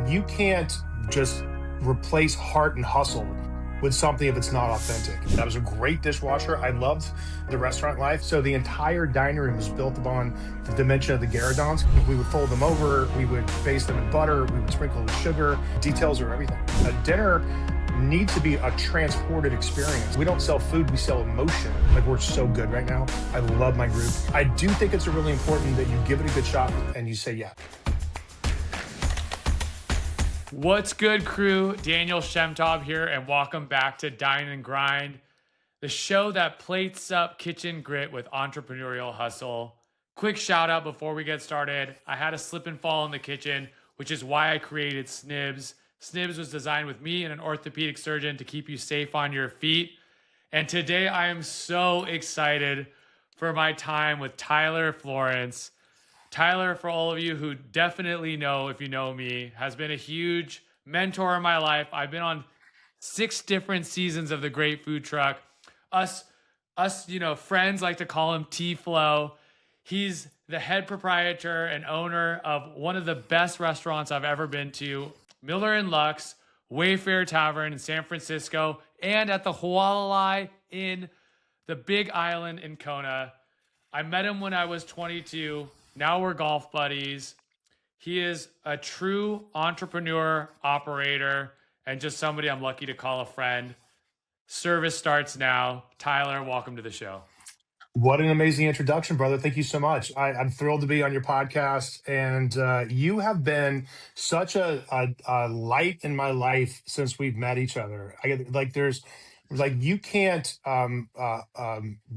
you can't just replace heart and hustle with something if it's not authentic. That was a great dishwasher. I loved the restaurant life. So the entire dining room was built upon the dimension of the Garridons. We would fold them over, we would baste them in butter, we would sprinkle with sugar. Details are everything. A dinner needs to be a transported experience. We don't sell food, we sell emotion. Like, we're so good right now. I love my group. I do think it's really important that you give it a good shot and you say yeah. What's good, crew? Daniel Shemtov here, and welcome back to Dine and Grind, the show that plates up kitchen grit with entrepreneurial hustle. Quick shout out before we get started. I had a slip and fall in the kitchen, which is why I created Snibs. Snibs was designed with me and an orthopedic surgeon to keep you safe on your feet. And today I am so excited for my time with Tyler Florence. Tyler, for all of you who definitely know, if you know me, has been a huge mentor in my life. I've been on 6 different seasons of The Great Food Truck. Us, friends like to call him T-Flow. He's the head proprietor and owner of one of the best restaurants I've ever been to, Miller and Lux, Wayfair Tavern in San Francisco, and at the Hualalai in the Big Island in Kona. I met him when I was 22. Now we're golf buddies. He is a true entrepreneur, operator, and just somebody I'm lucky to call a friend. Service starts now. Tyler, welcome to the show. What an amazing introduction, brother. Thank you so much. I'm thrilled to be on your podcast. And you have been such a light in my life since we've met each other. You can't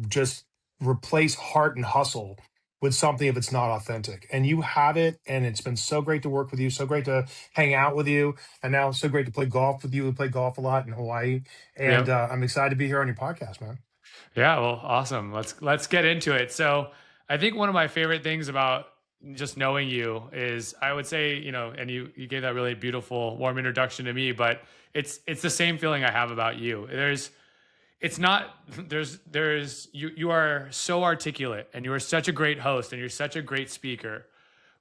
just replace heart and hustle with something if it's not authentic. And you have it, and it's been so great to work with you, so great to hang out with you, and now so great to play golf with you. We play golf a lot in Hawaii, and I'm excited to be here on your podcast, man. Yeah, well, awesome. Let's get into it. So I think one of my favorite things about just knowing you is, I would say, and you gave that really beautiful, warm introduction to me, but it's the same feeling I have about you. You are so articulate, and you are such a great host, and you're such a great speaker,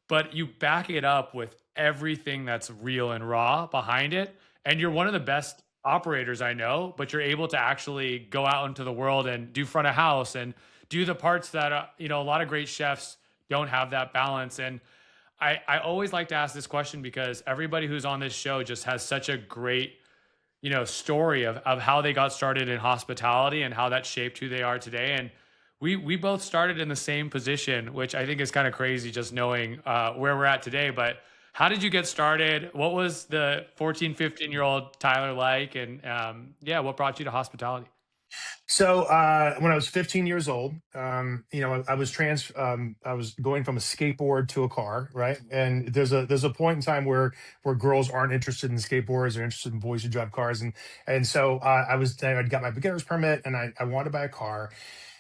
but you back it up with everything that's real and raw behind it. And you're one of the best operators I know, but you're able to actually go out into the world and do front of house and do the parts that, a lot of great chefs don't have that balance. And I always like to ask this question because everybody who's on this show just has such a great story of how they got started in hospitality and how that shaped who they are today. And we both started in the same position, which I think is kind of crazy just knowing where we're at today. But how did you get started? What was the 14, 15-year-old Tyler like? And what brought you to hospitality? So when I was 15 years old, I was going from a skateboard to a car, right? And there's a point in time where girls aren't interested in skateboards; they're interested in boys who drive cars. And so I'd got my beginner's permit, and I wanted to buy a car.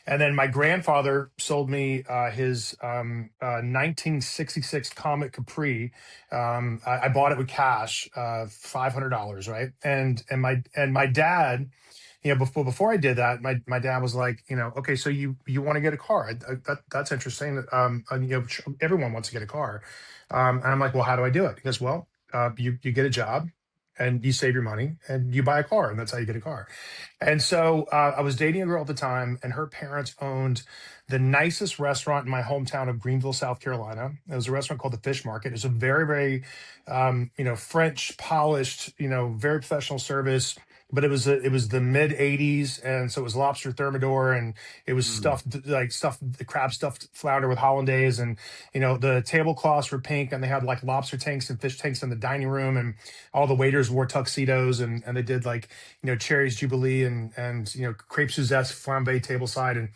And then my grandfather sold me his 1966 Comet Capri. I bought it with cash, $500, right? And my dad. Before I did that, my dad was like, okay, so you want to get a car? That's interesting. Everyone wants to get a car. And I'm like, well, how do I do it? He goes, well, you get a job, and you save your money, and you buy a car, and that's how you get a car. And so I was dating a girl at the time, and her parents owned the nicest restaurant in my hometown of Greenville, South Carolina. It was a restaurant called the Fish Market. It was a very, very, French polished, very professional service. But it was the mid '80s, and so it was lobster thermidor, and it was crab stuffed flounder with hollandaise, and the tablecloths were pink, and they had like lobster tanks and fish tanks in the dining room, and all the waiters wore tuxedos, and they did cherries jubilee and crepe Suzette flambe tableside, and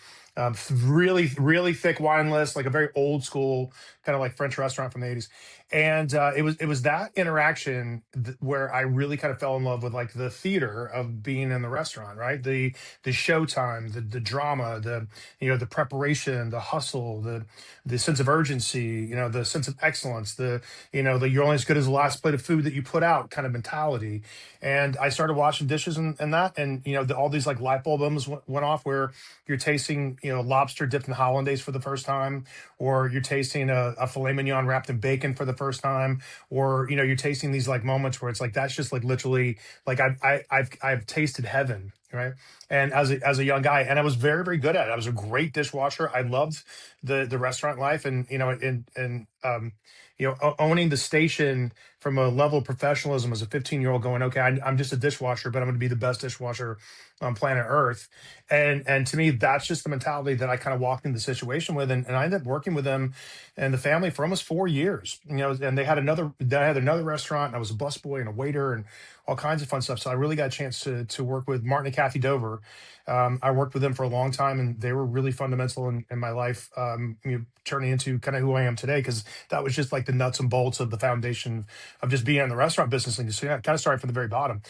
really, really thick wine list, like a very old school kind of like French restaurant from the '80s. And it was that interaction where I really kind of fell in love with like the theater of being in the restaurant, right? The showtime, the drama, the preparation, the hustle, the sense of urgency, the sense of excellence, the you're only as good as the last plate of food that you put out kind of mentality. And I started washing dishes and that, and all these like light bulb moments went off where you're tasting lobster dipped in hollandaise for the first time, or you're tasting a filet mignon wrapped in bacon for the first time, or you're tasting these like moments where it's like that's just like literally like I've tasted heaven, right? And as a young guy, and I was very very good at it. I was a great dishwasher. I loved the restaurant life, and owning the station from a level of professionalism as a 15-year-old, going, okay, I'm just a dishwasher, but I'm going to be the best dishwasher on planet Earth. And to me, that's just the mentality that I kind of walked into the situation with, and I ended up working with them and the family for almost 4 years. And they had another restaurant, and I was a busboy and a waiter and all kinds of fun stuff. So I really got a chance to work with Martin and Kathy Dover. I worked with them for a long time, and they were really fundamental in my life, turning into kind of who I am today, because that was just like the nuts and bolts of the foundation of just being in the restaurant business. And so, yeah, kind of starting from the very bottom,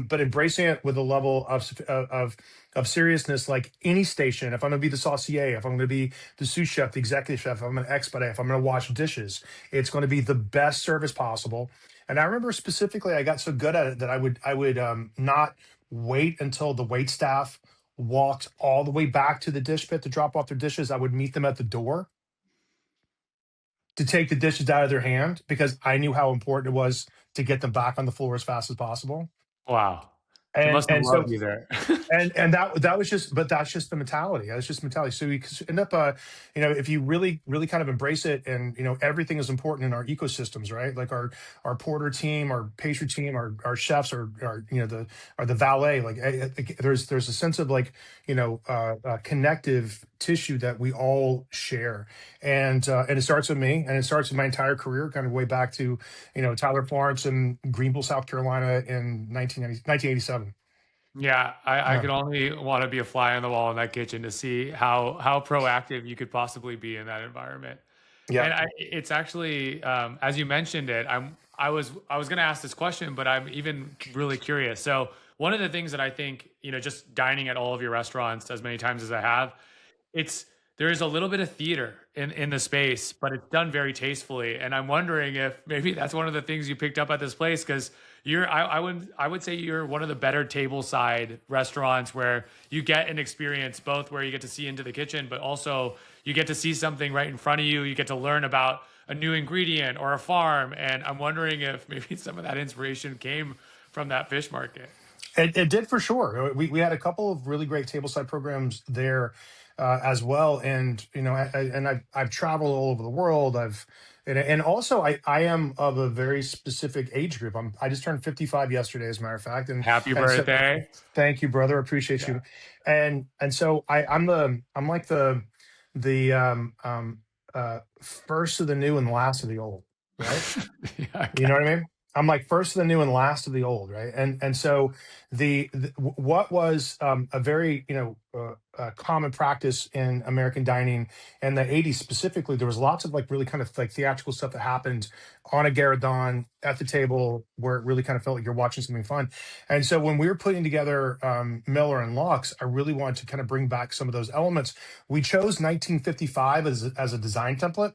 but embracing it with a level of seriousness, like any station. If I'm going to be the saucier, if I'm going to be the sous chef, the executive chef, if I'm going to expedite, if I'm going to wash dishes, it's going to be the best service possible. And I remember specifically, I got so good at it that I would not wait until the wait staff walked all the way back to the dish pit to drop off their dishes. I would meet them at the door to take the dishes out of their hand, because I knew how important it was to get them back on the floor as fast as possible. Wow. They And must have and so loved you there. and that was just, but that's just the mentality. That's just mentality. So we end up, if you really really kind of embrace it, and everything is important in our ecosystems, right? Like our porter team, our pastry team, our chefs, the valet. Like, there's a sense of like connective tissue that we all share, and it starts with me, and it starts with my entire career, kind of way back to Tyler Florence in Greenville, South Carolina in 1987. Yeah, I could only want to be a fly on the wall in that kitchen to see how proactive you could possibly be in that environment. Yeah. And it's actually, as you mentioned it, I was going to ask this question, but I'm even really curious. So one of the things that I think, just dining at all of your restaurants as many times as I have, it's there is a little bit of theater in the space, but it's done very tastefully. And I'm wondering if maybe that's one of the things you picked up at this place, because I would say you're one of the better table side restaurants where you get an experience both where you get to see into the kitchen, but also you get to see something right in front of you. You get to learn about a new ingredient or a farm. And I'm wondering if maybe some of that inspiration came from that fish market. It did for sure. We had a couple of really great tableside programs there as well, and I've traveled all over the world. And also I am of a very specific age group. I just turned 55 yesterday, as a matter of fact, Happy and so birthday. thank you, brother. Appreciate Yeah. you. And so I'm like the first of the new and last of the old, right? Yeah, You know okay. what I mean? I'm like first of the new and last of the old, right? And so what was a very common practice in American dining in the '80s specifically, there was lots of like really kind of like theatrical stuff that happened on a Garradon at the table, where it really kind of felt like you're watching something fun. And so when we were putting together Miller and Lux, I really wanted to kind of bring back some of those elements. We chose 1955 as a design template,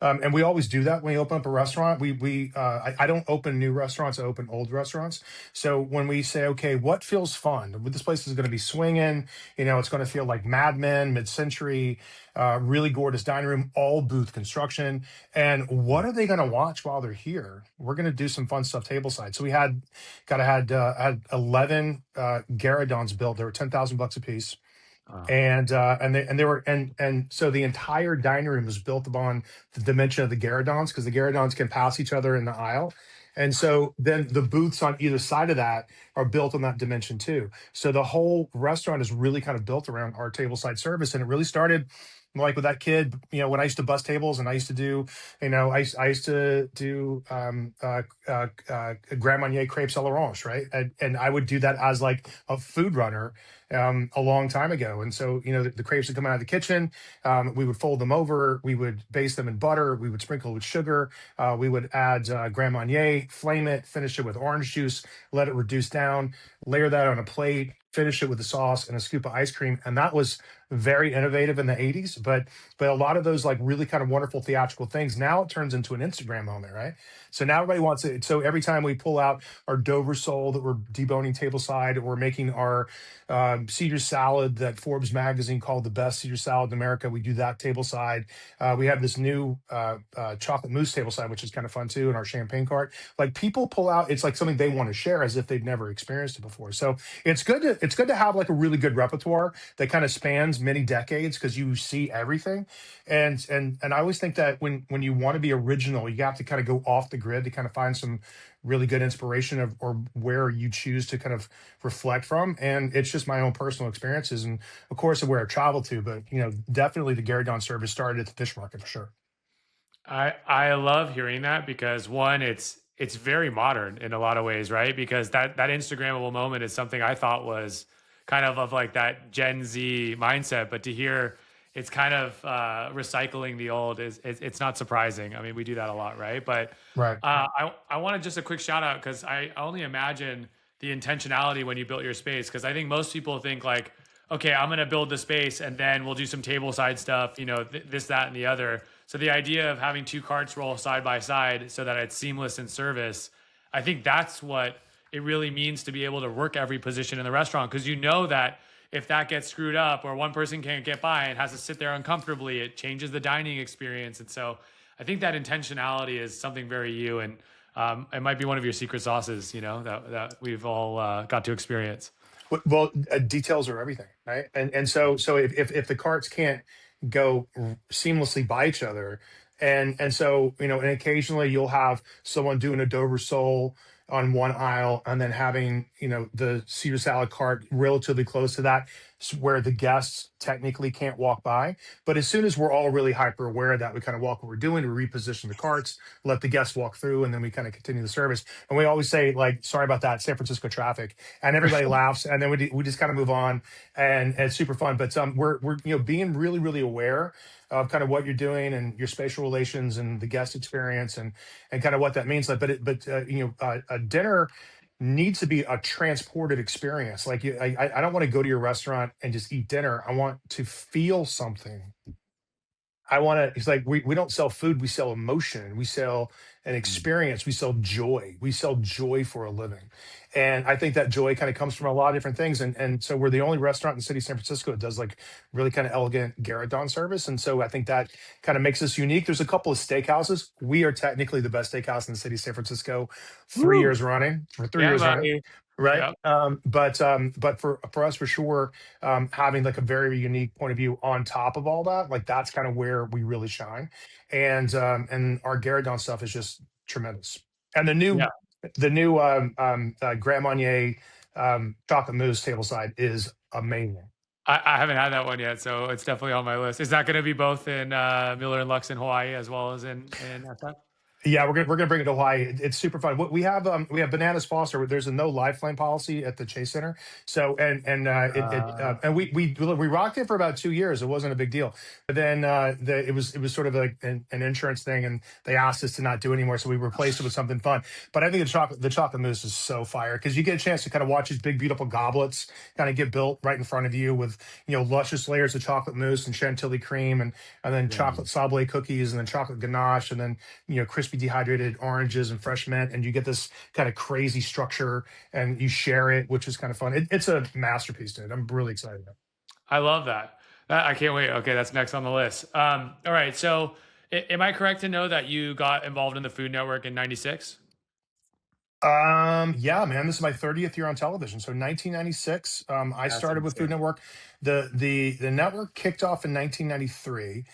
and we always do that when we open up a restaurant. I don't open new restaurants; I open old restaurants. So when we say, okay, what feels fun? This place is going to be swinging. It's going to feel like Mad Men, mid-century, really gorgeous dining room, all booth construction. And what are they going to watch while they're here? We're going to do some fun stuff tableside. So we had 11 Garradons built. They were $10,000 a piece, Oh. and they were, and so the entire dining room was built upon the dimension of the Garradons, because the Garradons can pass each other in the aisle. And so then the booths on either side of that are built on that dimension too. So the whole restaurant is really kind of built around our tableside service. And it really started like with that kid, when I used to bus tables, and I used to do, I used to do Grand Marnier crepes à l'orange, right? And I would do that as like a food runner a long time ago. And so, the crepes would come out of the kitchen. We would fold them over. We would baste them in butter. We would sprinkle with sugar. We would add Grand Marnier, flame it, finish it with orange juice, let it reduce down, layer that on a plate, finish it with the sauce and a scoop of ice cream. And that was very innovative in the 80s, but a lot of those like really kind of wonderful theatrical things, now it turns into an Instagram moment, right? So now everybody wants it. So every time we pull out our Dover sole that we're deboning tableside, or we're making our Caesar salad that Forbes magazine called the best Caesar salad in America, we do that tableside. We have this new chocolate mousse tableside, which is kind of fun too, in our champagne cart. Like people pull out, it's like something they want to share as if they've never experienced it before. So it's good to have like a really good repertoire that kind of spans many decades, because you see everything. And I always think that when you want to be original, you have to kind of go off the grid to kind of find some really good inspiration of, or where you choose to kind of reflect from. And it's just my own personal experiences, and of course of where I travel to. But definitely the Gary Don service started at the fish market for sure. I love hearing that because one, it's very modern in a lot of ways, right? Because that Instagrammable moment is something I thought was kind of like that Gen Z mindset, but to hear it's kind of recycling the old it's not surprising. I mean, we do that a lot, right? But Right. I wanted just a quick shout out because I only imagine the intentionality when you built your space, because I think most people think like, okay, I'm going to build the space and then we'll do some table side stuff, this, that, and the other. So the idea of having two carts roll side by side so that it's seamless in service, I think that's what it really means to be able to work every position in the restaurant, because you know that if that gets screwed up or one person can't get by and has to sit there uncomfortably, it changes the dining experience. And so I think that intentionality is something very you, and it might be one of your secret sauces, that we've all got to experience. Well, details are everything, right? And so if the carts can't go seamlessly by each other, and so and occasionally you'll have someone doing a Dover sole on one aisle, and then having the Caesar salad cart relatively close to that, where the guests technically can't walk by. But as soon as we're all really hyper aware of that, we kind of walk what we're doing, we reposition the carts, let the guests walk through, and then we kind of continue the service. And we always say, like, sorry about that, San Francisco traffic, and everybody laughs, and then we just kind of move on, and it's super fun. But we're being really really aware of kind of what you're doing and your spatial relations and the guest experience, and kind of what that means. Like, but a dinner needs to be a transported experience. Like I don't want to go to your restaurant and just eat dinner. I want to feel something. I want to, it's like we don't sell food, we sell emotion, we sell an Mm. experience, we sell joy for a living. And I think that joy kind of comes from a lot of different things. And so we're the only restaurant in the city of San Francisco that does like really kind of elegant Garrett Don service. And so I think that kind of makes us unique. There's a couple of steakhouses. We are technically the best steakhouse in the city of San Francisco, Woo! for three Yeah, years running. buddy. Right. Yep. But for us, for sure, having like a very unique point of view on top of all that, like that's kind of where we really shine. And our Garradon stuff is just tremendous. And Yeah. the new Grand Marnier chocolate mousse tableside is amazing. I haven't had that one yet, so it's definitely on my list. Is that going to be both in Miller and Lux in Hawaii as well as in SF? Yeah, we're gonna bring it to Hawaii. It's super fun. We have Bananas Foster. There's a no live flame policy at the Chase Center. So and we rocked it for about 2 years. It wasn't a big deal. But then it was sort of like an insurance thing, and they asked us to not do it anymore. So we replaced it with something fun. But I think the chocolate mousse is so fire, because you get a chance to kind of watch these big beautiful goblets kind of get built right in front of you with luscious layers of chocolate mousse and chantilly cream, and then Yeah. chocolate sablé cookies, and then chocolate ganache, and then crispy dehydrated oranges and fresh mint, and you get this kind of crazy structure, and you share it, which is kind of fun. It's a masterpiece, dude. I'm really excited about I love that. I can't wait. Okay, that's next on the list. All right. So, am I correct to know that you got involved in the Food Network in '96? it. Yeah, man, this is my 30th year on television. So 1996, I That's started with Food insane. Network. The network kicked off in 1993.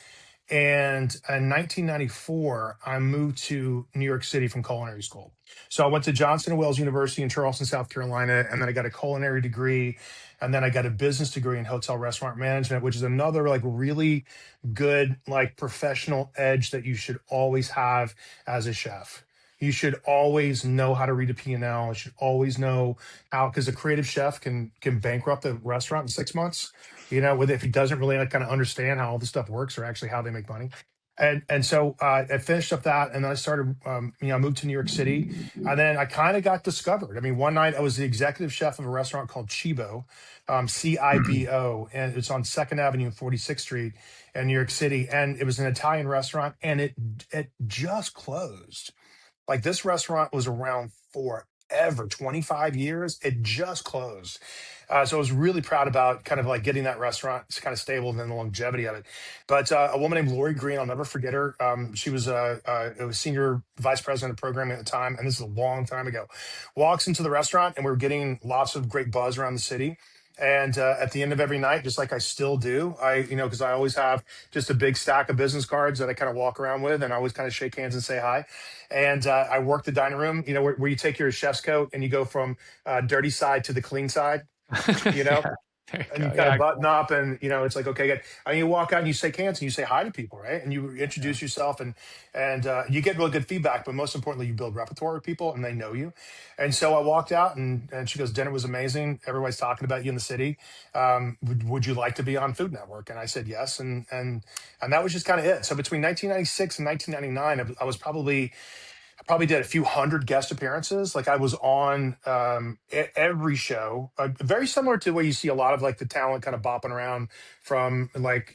And in 1994, I moved to New York City from culinary school. So I went to Johnson and Wales University in Charleston, South Carolina, and then I got a culinary degree, and then I got a business degree in hotel restaurant management, which is another like really good like professional edge that you should always have as a chef. You should always know how to read a P&L. You should always know how, because a creative chef can bankrupt a restaurant in 6 months, with if he doesn't really like kind of understand how all this stuff works, or actually how they make money. And so I finished up that, and then I started, I moved to New York City, and then I kind of got discovered. I mean, one night I was the executive chef of a restaurant called Cibo, Cibo, and it's on Second Avenue and 46th Street in New York City, and it was an Italian restaurant, and it just closed. Like this restaurant was around forever, 25 years. It just closed. So I was really proud about kind of like getting that restaurant kind of stable and then the longevity of it. But a woman named Lori Green, I'll never forget her. She was a senior vice president of programming at the time, and this is a long time ago. Walks into the restaurant, and we were getting lots of great buzz around the city. And at the end of every night, just like I still do, because I always have just a big stack of business cards that I kind of walk around with, and I always kind of shake hands and say hi. And I work the dining room, where you take your chef's coat and you go from dirty side to the clean side, you know, Yeah, there you and you go. kind of Yeah, button cool. up, and it's like, okay, good. I mean, you walk out and you shake hands and you say hi to people, right? And you Yeah. introduce yourself, and you get really good feedback, but most importantly, you build repertoire with people and they know you. And so I walked out, and she goes, dinner was amazing, everybody's talking about you in the city. Would you like to be on Food Network? And I said yes, and that was just kind of it. So between 1996 and 1999, I was probably did a few hundred guest appearances. Like I was on every show, very similar to where you see a lot of like the talent kind of bopping around from like,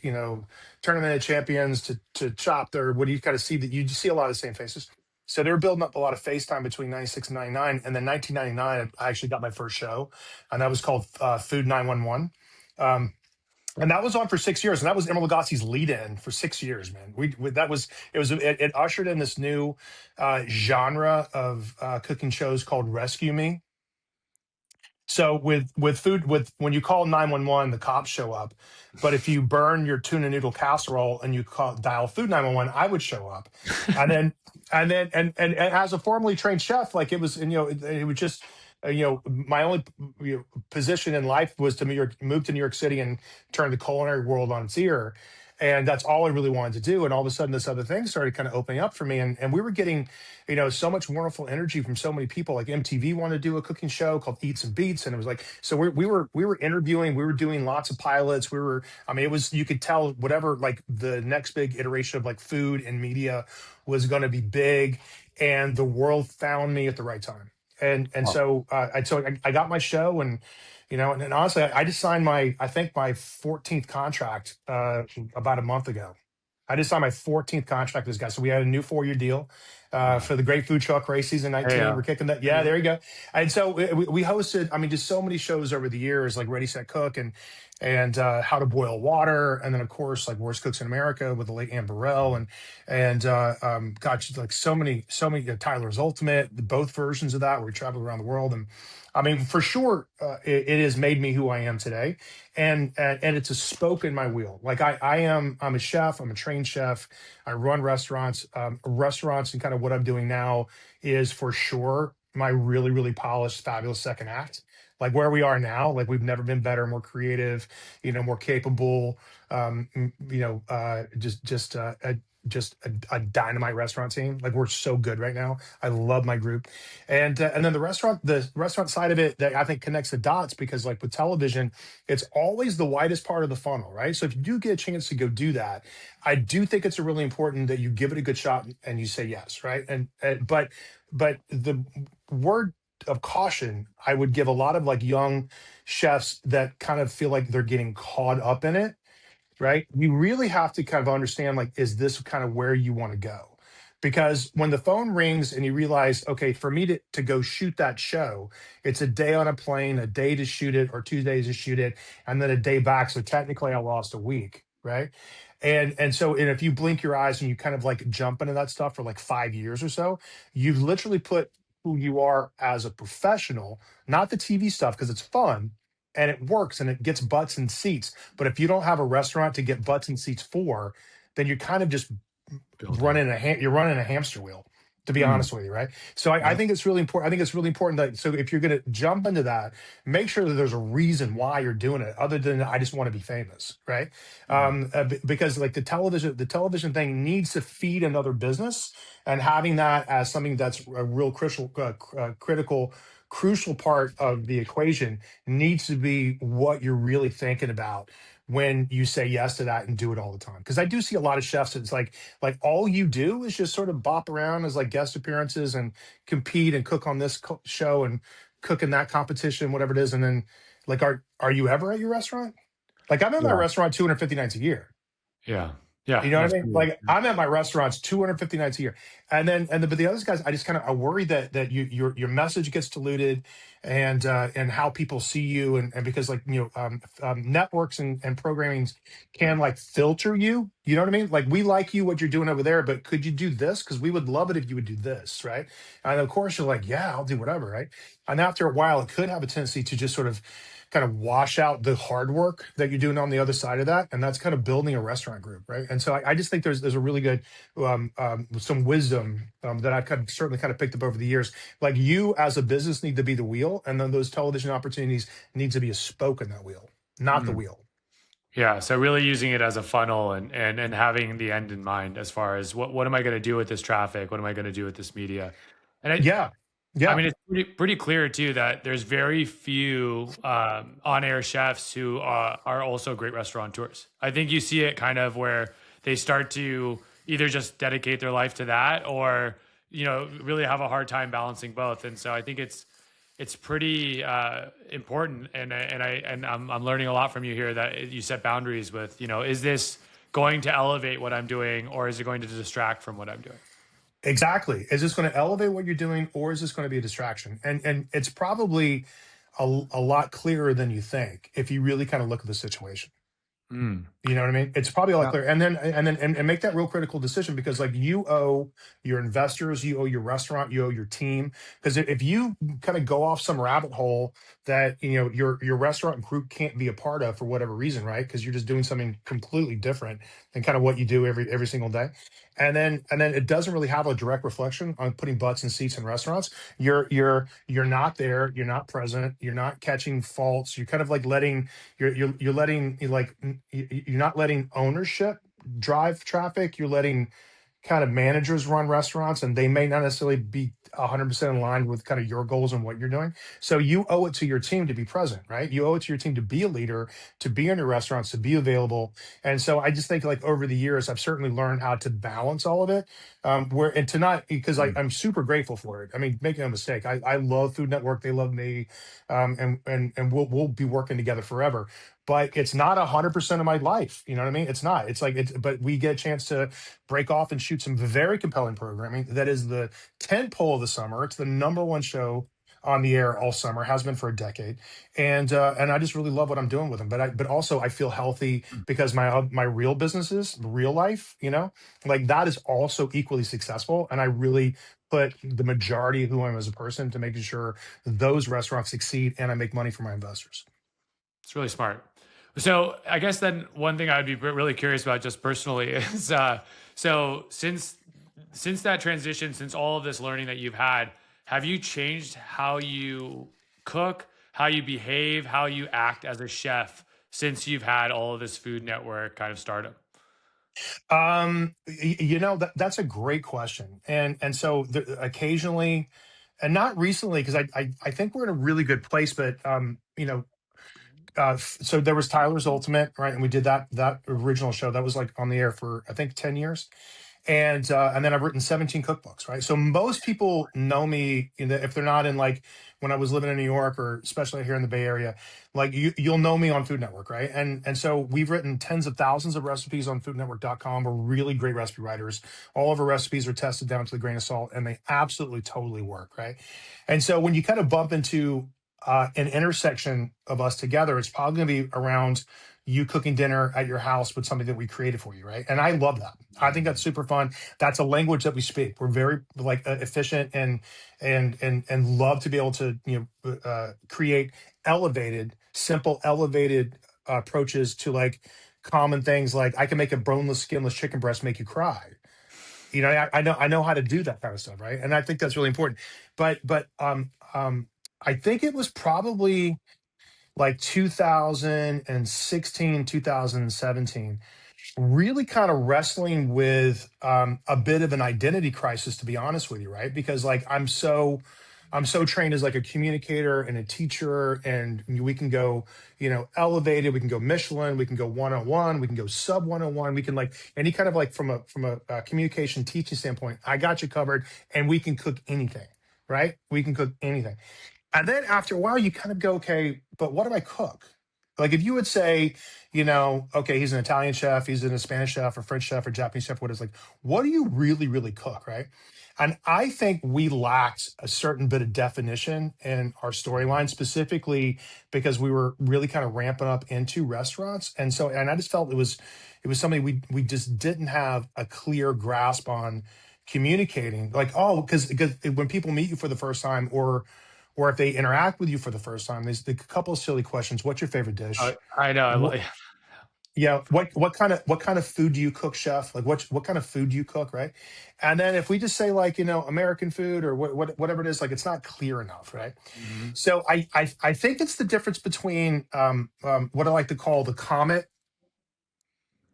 Tournament of Champions to Chopped, or what do you kind of see that you just see a lot of the same faces. So they were building up a lot of FaceTime between 96 and 99. And then 1999, I actually got my first show, and that was called Food 911. And that was on for 6 years, and that was Emeril Lagasse's lead-in for 6 years, man. That was it ushered in this new genre of cooking shows called Rescue Me. So with food, with when you call 911, the cops show up. But if you burn your tuna noodle casserole and you dial Food 911, I would show up. And then and as a formerly trained chef, like it was, and it was just my only position in life was to move to New York City and turn the culinary world on its ear. And that's all I really wanted to do. And all of a sudden, this other thing started kind of opening up for me. And we were getting, so much wonderful energy from so many people. Like MTV wanted to do a cooking show called Eats and Beats. And it was like, so we were interviewing, we were doing lots of pilots. I mean, it was, you could tell whatever, like the next big iteration of like food and media was going to be big. And the world found me at the right time. And Oh, so I got my show, and honestly, I just signed I think my 14th contract about a month ago. I just signed my 14th contract with this guy. So we had a new 4-year deal wow. for the Great Food Truck Race season Hey, 19. We're kicking that. Yeah, there you go. And so we hosted, I mean, just so many shows over the years, like Ready, Set, Cook, and How to Boil Water. And then, of course, like Worst Cooks in America with the late Ann Burrell. And gosh, like so many Tyler's Ultimate, both versions of that, where we traveled around the world. And I mean, for sure, it has made me who I am today, and it's a spoke in my wheel. Like I'm a chef. I'm a trained chef. I run restaurants. Restaurants, and kind of what I'm doing now is for sure my really, really polished, fabulous second act. Like where we are now, like we've never been better, more creative, more capable. Just a dynamite restaurant team. Like we're so good right now. I love my group, and then the restaurant side of it that I think connects the dots, because like with television, it's always the widest part of the funnel, right? So if you do get a chance to go do that, I do think it's really important that you give it a good shot and you say yes, right? But the word of caution I would give a lot of like young chefs that kind of feel like they're getting caught up in it, right? You really have to kind of understand, like, is this kind of where you want to go? Because when the phone rings and you realize, okay, for me to go shoot that show, it's a day on a plane, a day to shoot it, or 2 days to shoot it, and then a day back. So technically I lost a week, right? And if you blink your eyes and you kind of like jump into that stuff for like 5 years or so, you've literally put who you are as a professional, not the TV stuff, because it's fun and it works and it gets butts and seats. But if you don't have a restaurant to get butts and seats for, then you're kind of just building. you're running a hamster wheel, to be Mm, honest with you, right? So I yep. think it's really important. I think it's really important that, so if you're going to jump into that, make sure that there's a reason why you're doing it, other than I just want to be famous, right? Mm, Because like the television thing needs to feed another business, and having that as something that's a real critical crucial part of the equation needs to be what you're really thinking about when you say yes to that and do it all the time. Because I do see a lot of chefs, it's like all you do is just sort of bop around as like guest appearances and compete and cook on this show and cook in that competition, whatever it is, and then like are you ever at your restaurant? Like I'm at my Yeah. restaurant 250 nights a year. Yeah. Yeah. You know what I mean? Absolutely. Like I'm at my restaurants 250 nights a year, but the other guys, I just kind of I worry that your message gets diluted, and how people see you, and because like networks and programming can like filter you. You know what I mean? Like we like you what you're doing over there, but could you do this? Because we would love it if you would do this, right? And of course you're like, yeah, I'll do whatever, right? And after a while, it could have a tendency to just sort of kind of wash out the hard work that you're doing on the other side of that, and that's kind of building a restaurant group, right? And so I just think there's a really good some wisdom that I've certainly kind of picked up over the years. Like you as a business need to be the wheel, and then those television opportunities need to be a spoke in that wheel, not the Mm. wheel. Yeah. So really using it as a funnel and having the end in mind as far as what am I going to do with this traffic? What am I going to do with this media? And Yeah, I yeah. mean, it's pretty clear too that there's very few on-air chefs who are also great restaurateurs. I think you see it kind of where they start to either just dedicate their life to that, or really have a hard time balancing both. And so I think it's pretty important. And I'm learning a lot from you here that you set boundaries with. Is this going to elevate what I'm doing, or is it going to distract from what I'm doing? Exactly. Is this going to elevate what you're doing, or is this going to be a distraction? And it's probably a lot clearer than you think if you really kind of look at the situation. Mm. You know what I mean? It's probably a lot Yeah. clearer. And then make that real critical decision, because like you owe your investors, you owe your restaurant, you owe your team. Because if you kind of go off some rabbit hole that your restaurant group can't be a part of for whatever reason, right? Because you're just doing something completely different than kind of what you do every single day. And then it doesn't really have a direct reflection on putting butts in seats in restaurants. You're not there, you're not present, you're not catching faults, you're kind of like letting you're letting you're not letting ownership drive traffic. You're letting kind of managers run restaurants, and they may not necessarily be 100% aligned with kind of your goals and what you're doing. So you owe it to your team to be present, right? You owe it to your team to be a leader, to be in your restaurants, to be available. And so I just think like over the years, I've certainly learned how to balance all of it. Where and to not because I'm super grateful for it. I mean, make no mistake, I love Food Network. They love me, and we'll be working together forever. But it's not 100% of my life. You know what I mean? It's not. It's like it's. But we get a chance to break off and shoot some very compelling programming. That is the tent pole of the summer. It's the number one show on the air all summer. Has been for a decade, and I just really love what I'm doing with them. But also I feel healthy because my real businesses, real life, like that is also equally successful, and I really put the majority of who I am as a person to making sure those restaurants succeed and I make money for my investors. It's really smart. So I guess then one thing I'd be really curious about just personally is so since that transition, since all of this learning that you've had, have you changed how you cook, how you behave, how you act as a chef since you've had all of this Food Network kind of stardom? That's a great question, and so occasionally, and not recently, because I think we're in a really good place, but so there was Tyler's Ultimate, right? And we did that original show that was like on the air for I think 10 years. And then I've written 17 cookbooks, right? So most people know me if they're not in like when I was living in New York, or especially here in the Bay Area, like you'll know me on Food Network, right? And so we've written tens of thousands of recipes on foodnetwork.com. We're really great recipe writers. All of our recipes are tested down to the grain of salt, and they absolutely totally work, right? And so when you kind of bump into an intersection of us together, it's probably going to be around you cooking dinner at your house with something that we created for you, right? And I love that. I think that's super fun. That's a language that we speak. We're very like efficient and love to be able to create elevated approaches to like common things. Like I can make a boneless, skinless chicken breast make you cry. I know how to do that kind of stuff, right? And I think that's really important. But I think it was probably like 2016, 2017, really kind of wrestling with a bit of an identity crisis, to be honest with you, right? Because like I'm so I'm so trained as like a communicator and a teacher, and we can go, elevated, we can go Michelin, we can go 101, we can go sub 101, we can like any kind of like from a communication teaching standpoint, I got you covered, and we can cook anything, right? We can cook anything. And then after a while, you kind of go, okay, but what do I cook? Like if you would say, okay, he's an Italian chef, he's a Spanish chef or French chef or Japanese chef, what is like, what do you really, really cook, right? And I think we lacked a certain bit of definition in our storyline, specifically because we were really kind of ramping up into restaurants. And I just felt it was something we just didn't have a clear grasp on communicating. Like, oh, because when people meet you for the first time, or if they interact with you for the first time, there's a couple of silly questions. What's your favorite dish? I know. What, yeah, what kind of food do you cook, chef? Like what kind of food do you cook, right? And then if we just say like American food or whatever it is, like it's not clear enough, right? Mhm. So I think it's the difference between what I like to call the comet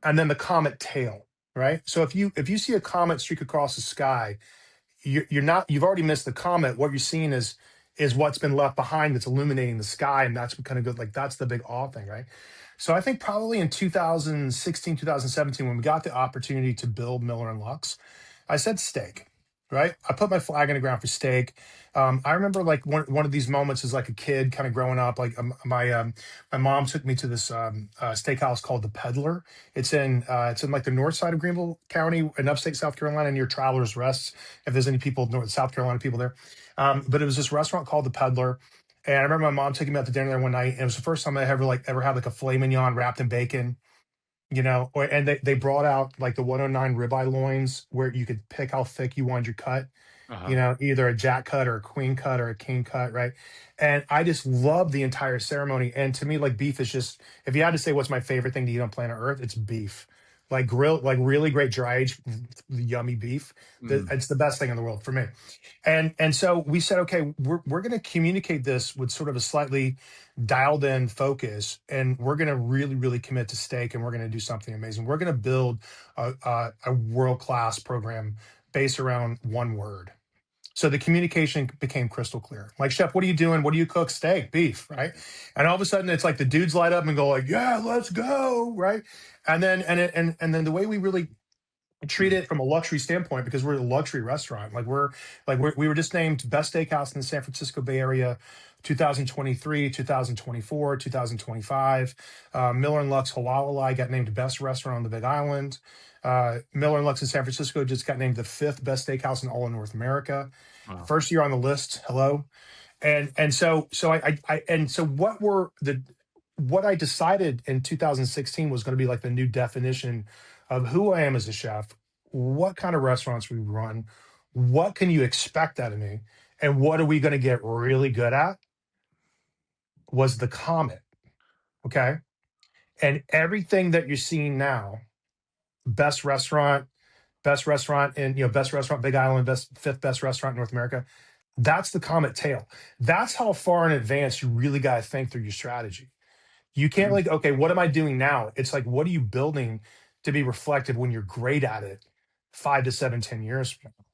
and then the comet tail, right? So if you see a comet streak across the sky, you've already missed the comet. What you're seeing is what's been left behind that's illuminating the sky, and that's what kind of good, like that's the big awe thing, right? So I think probably in 2016, 2017, when we got the opportunity to build Miller and Lux, I said steak, right? I put my flag in the ground for steak. I remember like one of these moments as like a kid, kind of growing up. Like my mom took me to this steakhouse called the Peddler. It's in like the north side of Greenville County in upstate South Carolina near Travelers Rest. If there's any people, North South Carolina people there, but it was this restaurant called the Peddler. And I remember my mom taking me out to dinner there one night, and it was the first time I ever had like a filet mignon wrapped in bacon, and they brought out like the 109 ribeye loins where you could pick how thick you wanted your cut, Uh-huh. either a jack cut or a queen cut or a king cut, right? And I just love the entire ceremony. And to me, like beef is just, if you had to say what's my favorite thing to eat on planet Earth, it's beef. Like grilled, like really great dry aged, yummy beef. Mm. It's the best thing in the world for me. And so we said, okay, we're going to communicate this with sort of a slightly dialed in focus, and we're going to really, really commit to steak, and we're going to do something amazing. We're going to build a world class program based around one word. So the communication became crystal clear. Like, chef, what are you doing? What do you cook? Steak, beef, right? And all of a sudden, it's like the dudes light up and go like, "Yeah, let's go!" Right? And then the way we really treat it from a luxury standpoint, because we're a luxury restaurant. We were just named best steakhouse in the San Francisco Bay Area, 2023, 2024, 2025. Miller and Lux Halalai got named best restaurant on the Big Island. Miller and Lux in San Francisco just got named the fifth best steakhouse in all of North America. Wow. First year on the list. Hello. And so what I decided in 2016 was going to be like the new definition of who I am as a chef, what kind of restaurants we run, what can you expect out of me, and what are we going to get really good at, was the comet. Okay. And everything that you're seeing now, best restaurant, best restaurant, Big Island, fifth best restaurant in North America. That's the comet tail. That's how far in advance you really got to think through your strategy. You can't Mhm. like, okay, what am I doing now? It's like, what are you building to be reflective when you're great at it 5 to 7, 10 years from now?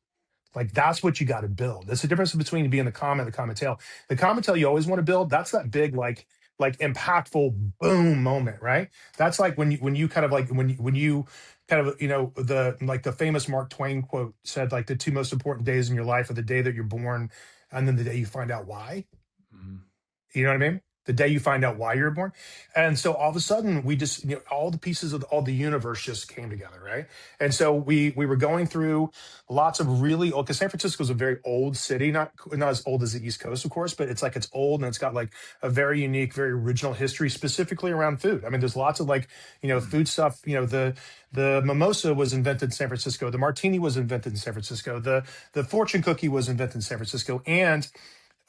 Like that's what you got to build. That's the difference between being the comet and the comet tail. The comet tail you always want to build. That's that big like impactful boom moment, right? That's like when you kind of like when you kind of the famous Mark Twain quote said like the two most important days in your life are the day that you're born and then the day you find out why. Mhm. You know what I mean? The day you find out why you're born. And so all of a sudden we just, all the pieces of all the universe just came together, right? And so we were going through lots of really old, because San Francisco is a very old city, not as old as the East Coast, of course, but it's old and it's got like a very unique, very original history, specifically around food. I mean, there's lots of like, food stuff, the mimosa was invented in San Francisco, the martini was invented in San Francisco, the fortune cookie was invented in San Francisco, and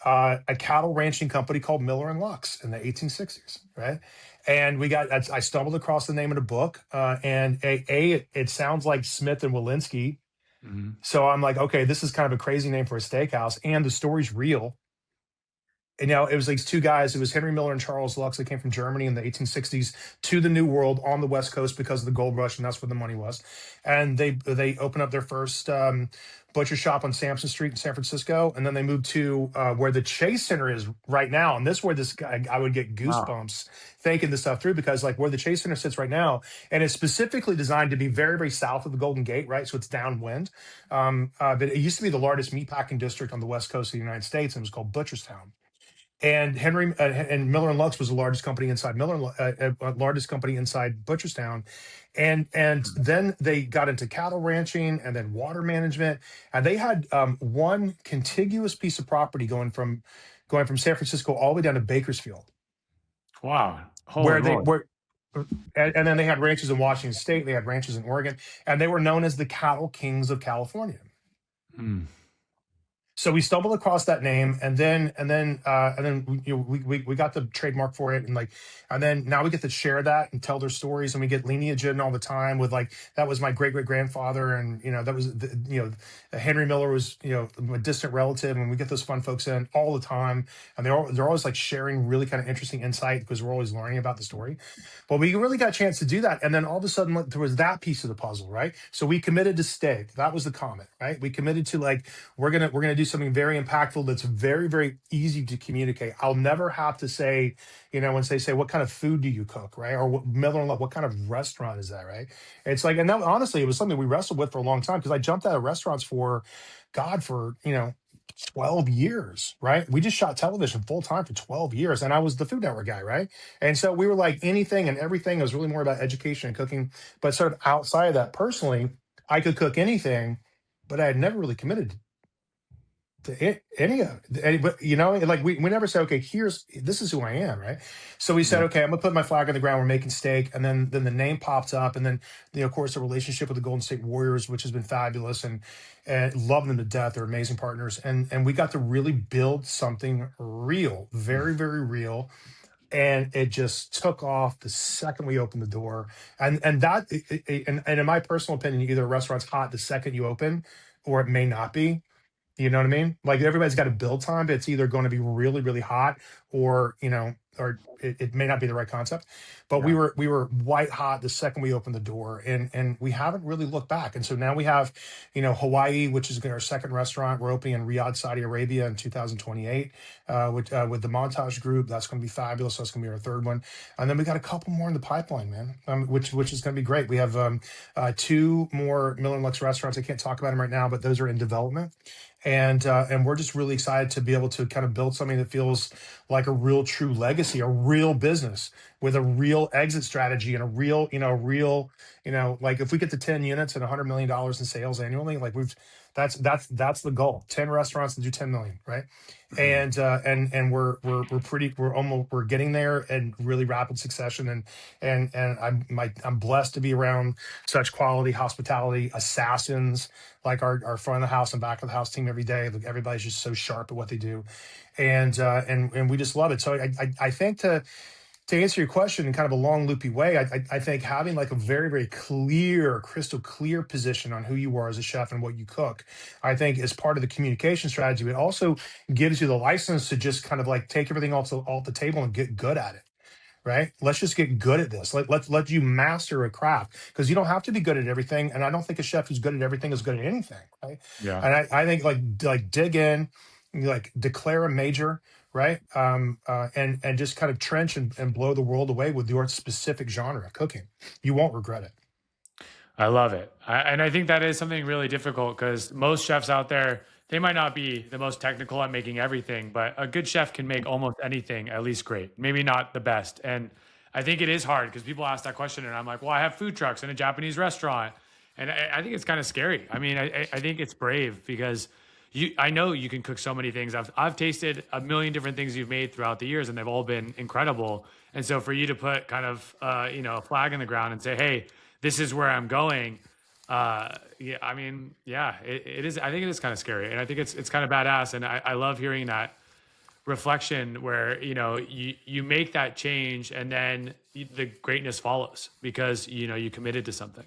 a cattle ranching company called Miller and Lux in the 1860s, right? And I stumbled across the name of the book, and it sounds like Smith and Walensky. Mhm. So I'm like, okay, this is kind of a crazy name for a steakhouse, and the story's real. And it was these two guys. It was Henry Miller and Charles Lux that came from Germany in the 1860s to the New World on the West Coast because of the gold rush, and that's where the money was. And they opened up their first butcher shop on Sampson Street in San Francisco, and then they moved to where the Chase Center is right now. And this is where this guy, I would get Wow. goosebumps thinking this stuff through, because like where the Chase Center sits right now, and it's specifically designed to be very, very south of the Golden Gate, right? So it's downwind. But it used to be the largest meatpacking district on the west coast of the United States, and it was called Butcherstown. And Henry and Miller and Lux was the largest company inside largest company inside Butcherstown, and then they got into cattle ranching and then water management, and they had one contiguous piece of property going from San Francisco all the way down to Bakersfield, Wow. Holy where they moly. were. And then they had ranches in Washington State, they had ranches in Oregon, and they were known as the Cattle Kings of California. Mm. So we stumbled across that name, and then we got the trademark for it, and like, and then now we get to share that and tell their stories, and we get lineage in all the time with like, that was my great grandfather, and that was Henry Miller was a distant relative, and we get those fun folks in all the time, and they're always like sharing really kind of interesting insight because we're always learning about the story. Well, we really got a chance to do that. And then all of a sudden, like, there was that piece of the puzzle, right? So we committed to steak. That was the comment, right? We committed to like, we're gonna do something very impactful that's very, very easy to communicate. I'll never have to say, when they say, what kind of food do you cook, right? Or what Miller and Love, what kind of restaurant is that, right? It's like, and that, honestly, it was something we wrestled with for a long time, because I jumped out of restaurants for 12 years, right? We just shot television full time for 12 years, and I was the Food Network guy, right? And so we were like anything and everything. It was really more about education and cooking. But sort of outside of that, personally, I could cook anything, but I had never really committed to any of it. But like we never said, okay, this is who I am, right? So we said, Yeah. okay, I'm gonna put my flag on the ground. We're making steak, and then the name pops up, and then of course the relationship with the Golden State Warriors, which has been fabulous, and love them to death. They're amazing partners, and we got to really build something real, very, very real. And it just took off the second we opened the door, and that, and in my personal opinion, either a restaurant's hot the second you open, or it may not be. You know what I mean? Like, everybody's got a build time, but it's either going to be really, really hot, or or it may not be the right concept. But we Yeah. were white hot the second we opened the door, and we haven't really looked back. And so now we have, Hawaii, which is our second restaurant. We're opening in Riyadh, Saudi Arabia in 2028, with the Montage Group. That's going to be fabulous. That's going to be our third one, and then we got a couple more in the pipeline, man. Which is going to be great. We have two more Miller and Lux restaurants. I can't talk about them right now, but those are in development, and we're just really excited to be able to kind of build something that feels like a real true legacy, a real business with a real exit strategy, and a like, if we get to 10 units and $100 million in sales annually, like that's the goal. 10 restaurants to do 10 million, right? Mhm. And we're getting there in really rapid succession, and I'm blessed to be around such quality hospitality assassins, like our front of the house and back of the house team every day. Like, everybody's just so sharp at what they do, and we just love it. So I think, to answer your question in kind of a long loopy way, I think having like a very, very clear, crystal clear position on who you are as a chef and what you cook, I think, is part of the communication strategy. It also gives you the license to just kind of like take everything off the table and get good at it. Right? Let's just get good at this. Let's let you master a craft, because you don't have to be good at everything. And I don't think a chef who's good at everything is good at anything. Right? Yeah. And I think, like dig in, like declare a major, right? And just kind of trench and blow the world away with your specific genre of cooking. You won't regret it. I love it. And I think that is something really difficult because most chefs out there, they might not be the most technical at making everything, but a good chef can make almost anything at least great, maybe not the best. And I think it is hard because people ask that question, and I'm like, well, I have food trucks in a Japanese restaurant. And I think it's kind of scary. I mean, I think it's brave because I know you can cook so many things. I've tasted a million different things you've made throughout the years, and they've all been incredible. And so for you to put kind of a flag in the ground and say, hey, this is where I'm going. Yeah, I mean, yeah, it is. I think it is kind of scary, and I think it's kind of badass. And I love hearing that reflection where you make that change, and then the greatness follows because you committed to something.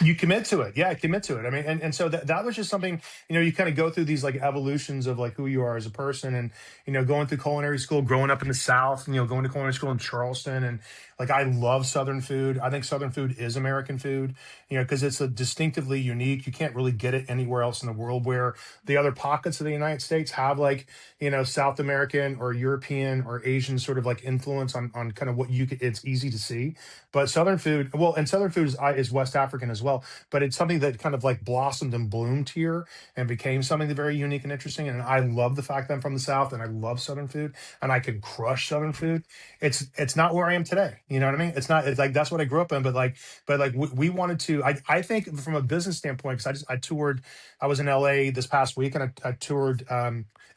You commit to it. Yeah, commit to it. I mean, and so that was just something, you kind of go through these like evolutions of like who you are as a person and, going through culinary school, growing up in the South, going to culinary school in Charleston. And like, I love Southern food. I think Southern food is American food, because it's a distinctively unique. You can't really get it anywhere else in the world where the other pockets of the United States have like, South American or European or Asian sort of like influence on kind of what it's easy to see. But Southern food, well, and Southern food is West African as well, but it's something that kind of like blossomed and bloomed here and became something that very unique and interesting. And I love the fact that I'm from the South and I love Southern food and I can crush Southern food. It's not where I am today. You know what I mean? It's not. It's like that's what I grew up in. But like we wanted to. I think from a business standpoint, because I toured. I was in LA this past week and I toured.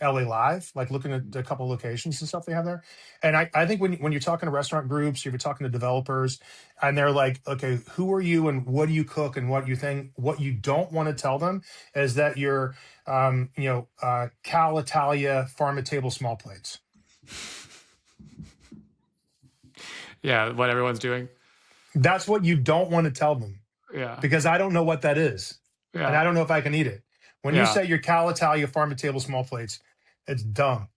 LA Live, like looking at a couple of locations and stuff they have there. And I think when you're talking to restaurant groups, if you're talking to developers, and they're like, okay, who are you and what do you cook and what you think? What you don't want to tell them is that you're, Cal Italia farm to table small plates. Yeah, what everyone's doing. That's what you don't want to tell them Yeah, because I don't know what that is, and yeah, I don't know if I can eat it. When you yeah. say you're Cal Italia farm to table small plates, it's dumb.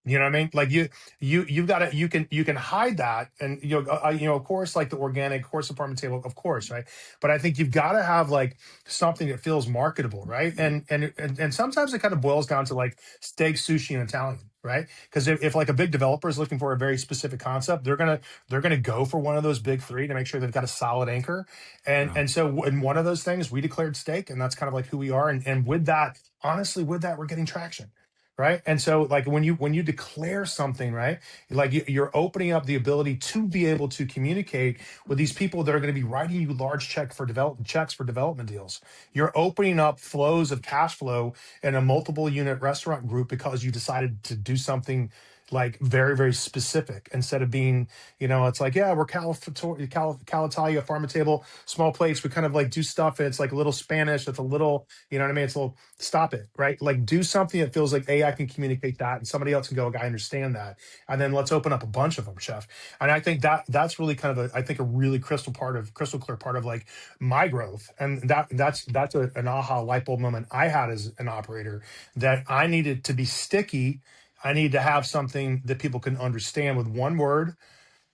You know what I mean? Like you've got to you can hide that, and of course, like the organic, of course, apartment table, of course, right? But I think you've got to have like something that feels marketable, right? And sometimes it kind of boils down to like steak, sushi, and Italian, right? Because if like a big developer is looking for a very specific concept, they're gonna go for one of those big three to make sure they've got a solid anchor. Yeah. And so in one of those things, we declared steak, and that's kind of like who we are. And with that, honestly, with that, we're getting traction, right? And so like when you declare something, right, like you're opening up the ability to be able to communicate with these people that are going to be writing you large checks for development deals. You're opening up flows of cash flow in a multiple unit restaurant group because you decided to do something like very very specific instead of being, it's like, yeah, we're Cal Italia farm to table small plates. We kind of like do stuff, and it's like a little Spanish, it's a little, you know what I mean, it's a little, stop it, right? Like do something that feels like, I can communicate that, and somebody else can go, I understand that, and then let's open up a bunch of them, chef. And I think that's really kind of I think a really crystal clear part of like my growth, and that's an aha light bulb moment I had as an operator, that I needed to be sticky. I need to have something that people can understand with one word,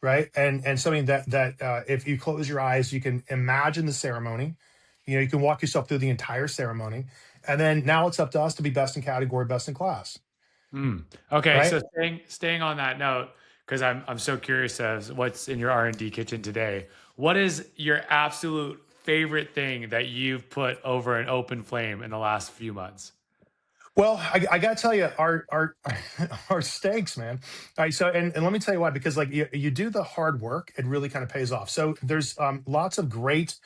right? And something that if you close your eyes, you can imagine the ceremony. You can walk yourself through the entire ceremony, and then now it's up to us to be best in category, best in class, Mm. Okay, right? so staying on that note, because I'm so curious as what's in your R&D kitchen today. What is your absolute favorite thing that you've put over an open flame in the last few months? Well, I gotta tell you, our our steaks, man. All right, so and let me tell you why, because like you do the hard work, it really kind of pays off. So there's lots of great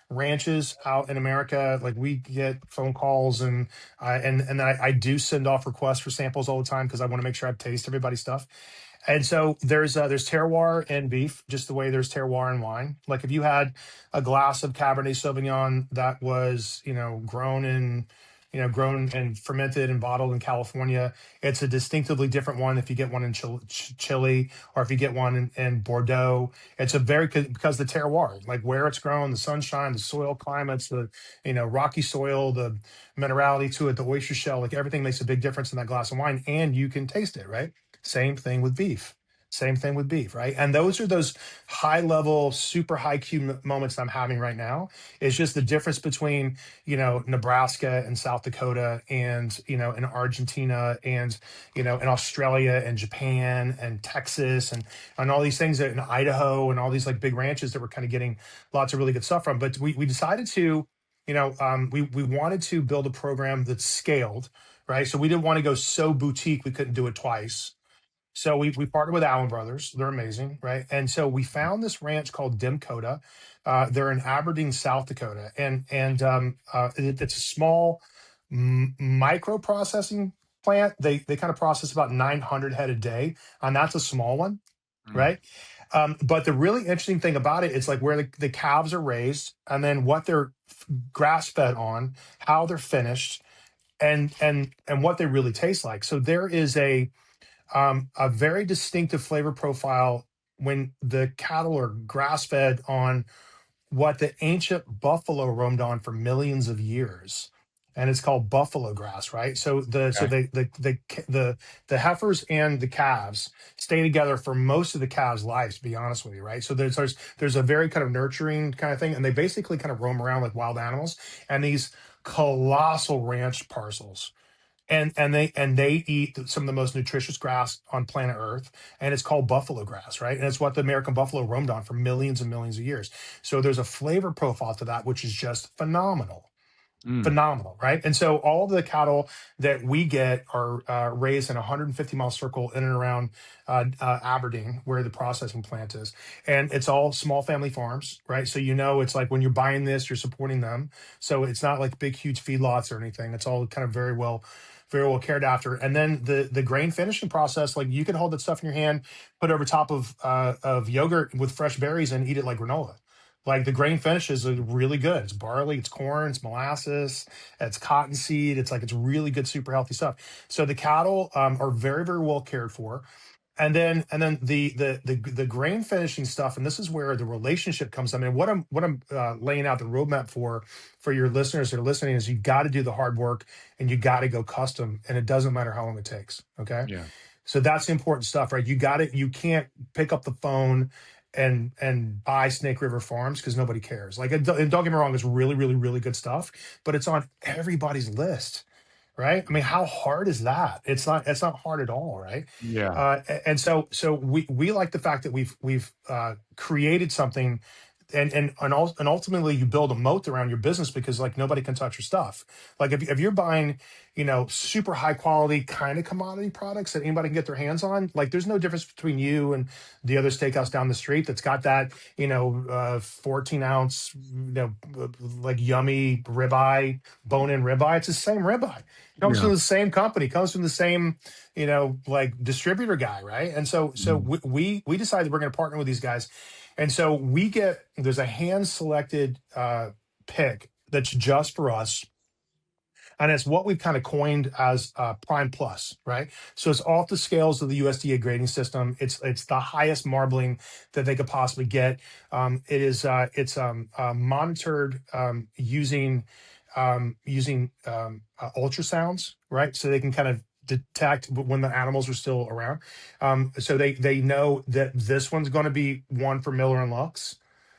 ranches out in America. Like we get phone calls, and then I do send off requests for samples all the time because I want to make sure I taste everybody's stuff. And so there's terroir in beef, just the way there's terroir in wine. Like if you had a glass of Cabernet Sauvignon that was, grown and fermented and bottled in California, it's a distinctively different one if you get one in Chile, or if you get one in Bordeaux. It's a very, because the terroir, like where it's grown, the sunshine, the soil climates, the, rocky soil, the minerality to it, the oyster shell, like everything makes a big difference in that glass of wine, and you can taste it, right? Same thing with beef. Same thing with beef, right? And those are those high level, super high Q moments I'm having right now. It's just the difference between, Nebraska and South Dakota, and, in Argentina, and, in Australia and Japan and Texas, and all these things in Idaho, and all these like big ranches that we're kind of getting lots of really good stuff from. But we decided to, we wanted to build a program that's scaled, right? So we didn't want to go so boutique we couldn't do it twice. So we partnered with Allen Brothers. They're amazing, right? And so we found this ranch called Dimcoda. They're in Aberdeen, South Dakota, and it's a small micro processing plant. They kind of process about 900 head a day, and that's a small one, Mm. right? But the really interesting thing about it is like where the calves are raised, and then what they're grass fed on, how they're finished, and what they really taste like. So there is a very distinctive flavor profile when the cattle are grass fed on what the ancient buffalo roamed on for millions of years, and it's called buffalo grass, right? So Okay. the heifers and the calves stay together for most of the calves' lives, to be honest with you, right? So there's a very kind of nurturing kind of thing, and they basically kind of roam around like wild animals, and these colossal ranch parcels, and they eat some of the most nutritious grass on planet Earth, and it's called buffalo grass, right? And it's what the American buffalo roamed on for millions and millions of years. So there's a flavor profile to that which is just phenomenal, Mm. phenomenal, right? And so all the cattle that we get are raised in a 150-mile circle in and around Aberdeen, where the processing plant is, and it's all small family farms, right? So it's like when you're buying this, you're supporting them. So it's not like big, huge feedlots or anything. It's all kind of very well cared after. And then the grain finishing process, like you can hold that stuff in your hand, put it over top of yogurt with fresh berries, and eat it like granola. Like the grain finishes are really good. It's barley, it's corn, it's molasses, it's cottonseed. It's really good, super healthy stuff. So the cattle are very, very well cared for. And then the grain finishing stuff, and this is where the relationship comes. I mean, what I'm laying out the roadmap for your listeners that are listening is you got to do the hard work, and you got to go custom, and it doesn't matter how long it takes. Okay, Yeah. so that's the important stuff, right? You can't pick up the phone and buy Snake River Farms because nobody cares. Like, and don't get me wrong, it's really, really, really good stuff, but it's on everybody's list, right? I mean, how hard is that? It's not hard at all, right? Yeah. And so we like the fact that we've created something, and ultimately you build a moat around your business because like nobody can touch your stuff. Like if you're buying, super high quality kind of commodity products that anybody can get their hands on, like there's no difference between you and the other steakhouse down the street that's got that 14 ounce like yummy ribeye, bone in ribeye. It's the same ribeye, comes Yeah. from the same company, comes from the same like distributor guy, right? And so Mhm. we decided we're going to partner with these guys, and so there's a hand selected pick that's just for us, and it's what we've kind of coined as Prime Plus, right? So it's off the scales of the USDA grading system. It's the highest marbling that they could possibly get. It's monitored using ultrasounds, right? So they can kind of detect when the animals are still around. So they know that this one's going to be one for Miller and Lux,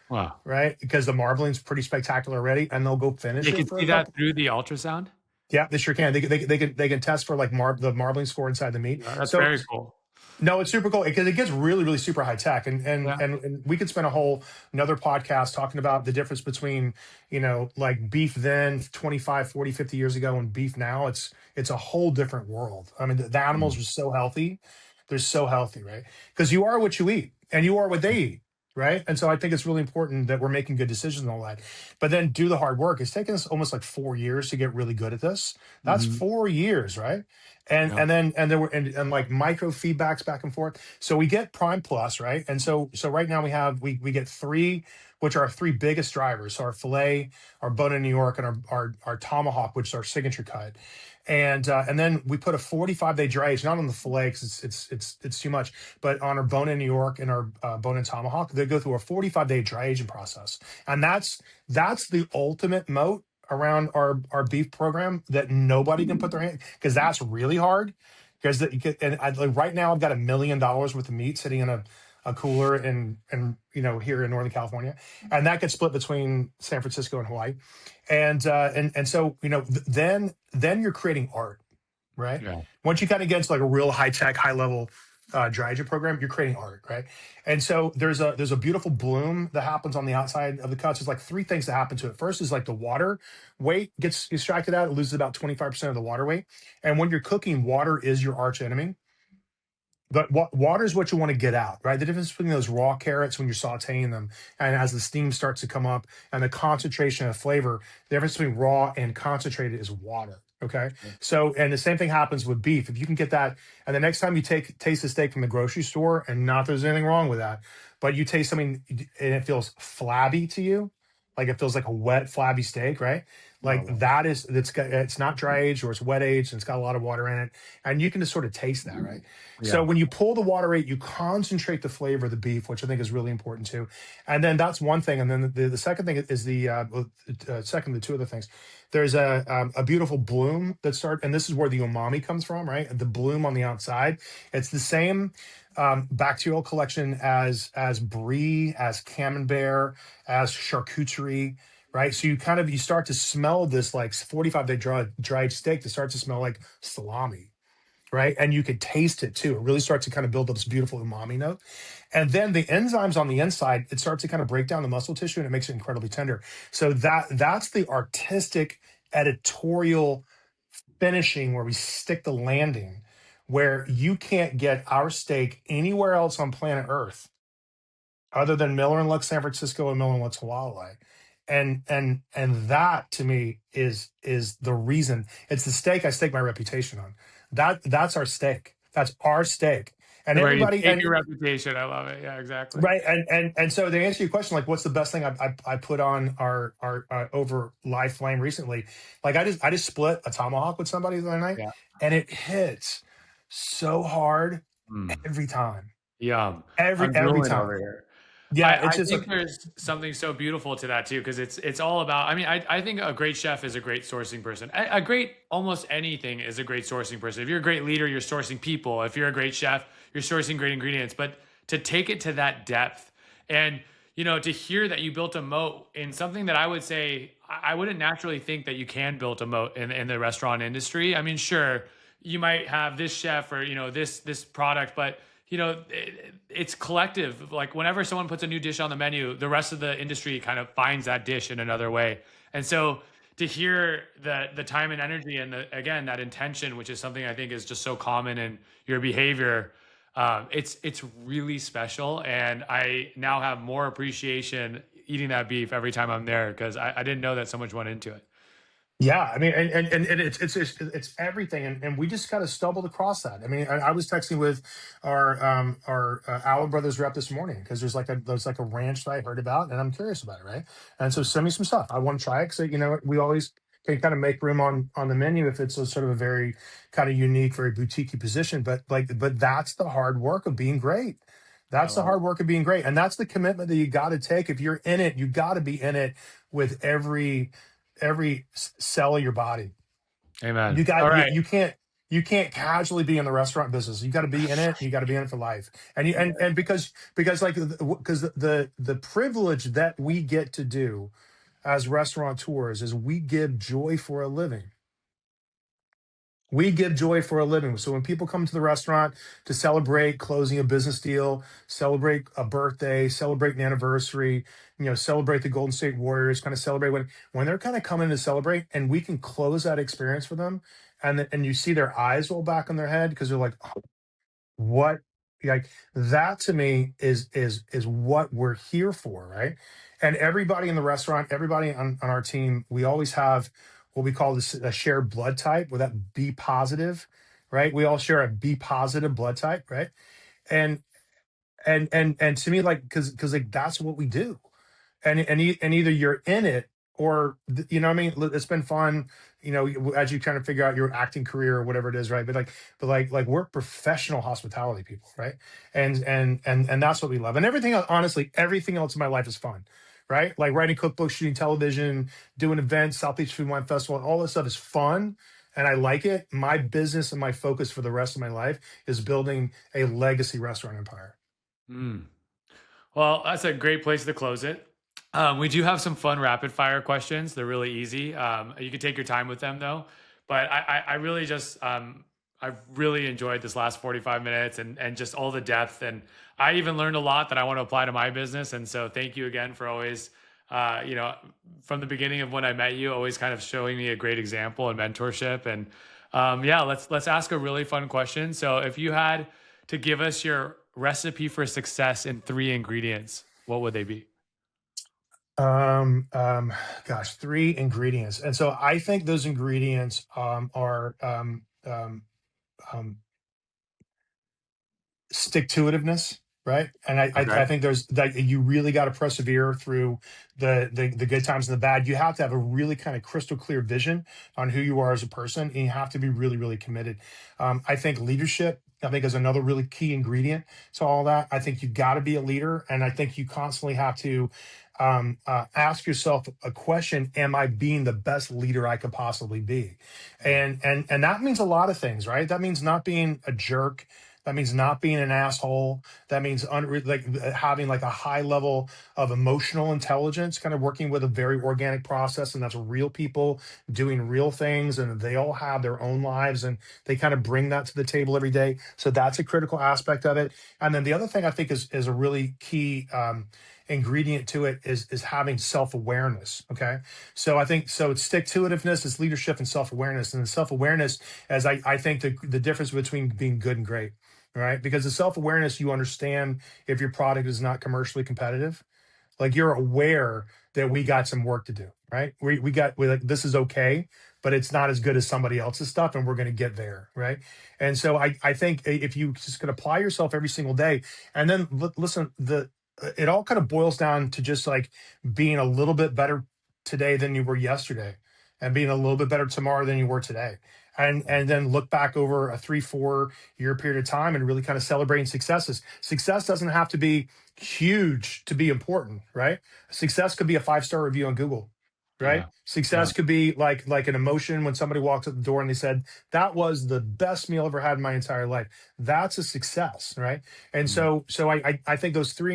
Wow. right? Because the marbling's pretty spectacular already, and they'll go finish They it can for a see that couple. through the ultrasound? Yeah, they sure can. They can test for like the marbling score inside the meat. Yeah, that's So very cool. no, it's super cool because it gets really, really super high tech, and and Yeah. and and we could spend a whole another podcast talking about the difference between like beef then 25, 40, 50 years ago and beef now. It's a whole different world. I mean, the animals Mm. are so healthy. They're so healthy, right? Because you are what you eat, and you are what they eat. Right. And so I think it's really important that we're making good decisions and all that. But then do the hard work. It's taken us almost like 4 years to get really good at this. That's Mhm. 4 years, right? and Yeah. and then and there were and like micro feedbacks back and forth. So we get Prime Plus, right? And so right now we get three, which are our three biggest drivers. So our filet, our bone in New York, and our tomahawk, which is our signature cut. And then we put a 45-day dry age, not on the filet because it's too much, but on our bone in New York and our bone in tomahawk. They go through a 45-day dry aging process, and that's the ultimate moat around our beef program that nobody can put their hand, because that's really hard. Because like right now I've got $1 million worth of meat sitting in a cooler and here in Northern California, and that gets split between San Francisco and Hawaii, and so then you're creating art, right? Yeah. Once you kind of get into like a real high tech, high level dry aging program, you're creating art, right? And so there's a beautiful bloom that happens on the outside of the cuts. There's like three things that happen to it. First is like the water weight gets extracted out. It loses about 25% of the water weight. And when you're cooking, water is your arch enemy. But water is what you want to get out, right? The difference between those raw carrots when you're sauteing them and as the steam starts to come up and the concentration of flavor, the difference between raw and concentrated is water. Okay. Yeah. So, and the same thing happens with beef. If you can get that, and the next time you taste a steak from the grocery store, and not there's anything wrong with that, but you taste something and it feels flabby to you, like it feels like a wet, flabby steak, right? Like Oh, that is it's not dry aged or it's wet aged and it's got a lot of water in it, and you can just sort of taste that, right? So yeah. when you pull the water out, you concentrate the flavor of the beef, which I think is really important too. And then that's one thing, and then the second thing is the two other things. There's a beautiful bloom that start, and this is where the umami comes from, right? The bloom on the outside, it's the same bacterial collection as brie, as camembert, as charcuterie, right? So you start to smell this like 45-day dried steak that starts to smell like salami, right? And you could taste it too. It really starts to kind of build up this beautiful umami note. And then the enzymes on the inside, it starts to kind of break down the muscle tissue and it makes it incredibly tender. So that's the artistic editorial finishing where we stick the landing, where you can't get our steak anywhere else on planet Earth other than Miller and Lux San Francisco and Miller and Lux Hawaii. And that to me is the reason. It's the steak I stake my reputation on. That's our steak. That's our steak. And Where you everybody take and your reputation. I love it. Yeah, exactly. right and so to answer your question, like what's the best thing I put on our over live flame recently? Like I just split a tomahawk with somebody the other night, Yeah. and it hits so hard Mm. every time, Yum. every I'm every drooling over time. here. Yeah, I it's just think there's something so beautiful to that too, because it's all about. I mean, I think a great chef is a great sourcing person. A great almost anything is a great sourcing person. If you're a great leader, you're sourcing people. If you're a great chef, you're sourcing great ingredients. But to take it to that depth, and to hear that you built a moat in something that I would say I wouldn't naturally think that you can build a moat in the restaurant industry. I mean, sure, you might have this chef or this product, but it's collective. Like whenever someone puts a new dish on the menu, the rest of the industry kind of finds that dish in another way. And so to hear the time and energy and again that intention, which is something I think is just so common in your behavior, it's really special. And I now have more appreciation eating that beef every time I'm there because I didn't know that so much went into it. Yeah, I mean, and it's everything, and we just kind of stumbled across that. I mean, I was texting with our Allen Brothers rep this morning because there's like a ranch that I heard about, and I'm curious about it, right? And so send me some stuff. I want to try it because we always can kind of make room on the menu if it's a sort of a very kind of unique, very boutiquey position. But that's the hard work of being great. I That's the love it. hard work of being great, and that's the commitment that you got to take. If you're in it, you got to be in it with every cell of your body. Amen. You All got right. you can't casually be in the restaurant business. You got to be in it. You got to be in it for life. And you and because like because the privilege that we get to do as restaurateurs is we give joy for a living. We give joy for a living. So when people come to the restaurant to celebrate closing a business deal, celebrate a birthday, celebrate an anniversary, celebrate the Golden State Warriors, kind of celebrate when they're kind of coming to celebrate, and we can close that experience for them, and you see their eyes roll back on their head because they're like, what, like that to me is what we're here for, right? And everybody in the restaurant, everybody on our team, we always have what we call this a shared blood type, with that B positive, right? We all share a B positive blood type, right? And and to me, like, because like that's what we do, and either you're in it or what I mean. It's been fun, as you kind of figure out your acting career or whatever it is, right? But like we're professional hospitality people, right? And that's what we love. And everything else, honestly, everything else in my life is fun, right? Like writing cookbooks, shooting television, doing events, South Beach Food and Wine Festival, all this stuff is fun. And I like it. My business and my focus for the rest of my life is building a legacy restaurant empire. Mm. Well, that's a great place to close it. We do have some fun rapid fire questions. They're really easy. You can take your time with them though. But I really just I've really enjoyed this last 45 minutes and just all the depth. And I even learned a lot that I want to apply to my business. And so thank you again for always, from the beginning of when I met you, always kind of showing me a great example and mentorship. And yeah, let's ask a really fun question. So if you had to give us your recipe for success in three ingredients, what would they be? Um, um, Gosh, three ingredients. And so I think those ingredients are um, stick to itiveness. right? And I Okay. think there's that you really got to persevere through the good times and the bad. You have to have a really kind of crystal clear vision on who you are as a person, and you have to be really, really committed. I think leadership, I think, is another really key ingredient to all that. I think you got to be a leader, and I think you constantly have to ask yourself a question: am I being the best leader I could possibly be? And that means a lot of things, right? That means not being a jerk. That means not being an asshole. That means having like a high level of emotional intelligence, kind of working with a very organic process, and that's real people doing real things, and they all have their own lives, and they kind of bring that to the table every day. So that's a critical aspect of it. And then the other thing I think is a really key ingredient to it is having self awareness. Okay, so I think so. It's stick to itiveness, it's leadership, and self awareness. And self awareness, as I think the difference between being good and great, right? Because the self awareness, you understand if your product is not commercially competitive, like you're aware that we got some work to do, right? We like, this is okay, but it's not as good as somebody else's stuff, and we're going to get there, right? And so I think if you just can apply yourself every single day, and then listen, the it all kind of boils down to just like being a little bit better today than you were yesterday, and being a little bit better tomorrow than you were today. And then look back over a 3-4 year period of time and really kind of celebrating successes. Success doesn't have to be huge to be important, right? Success could be a 5-star review on Google, right? Yeah. Yeah. Success could be like an emotion when somebody walks at the door and they said, that was the best meal I ever had in my entire life. That's a success, right? And Mhm. so I think those three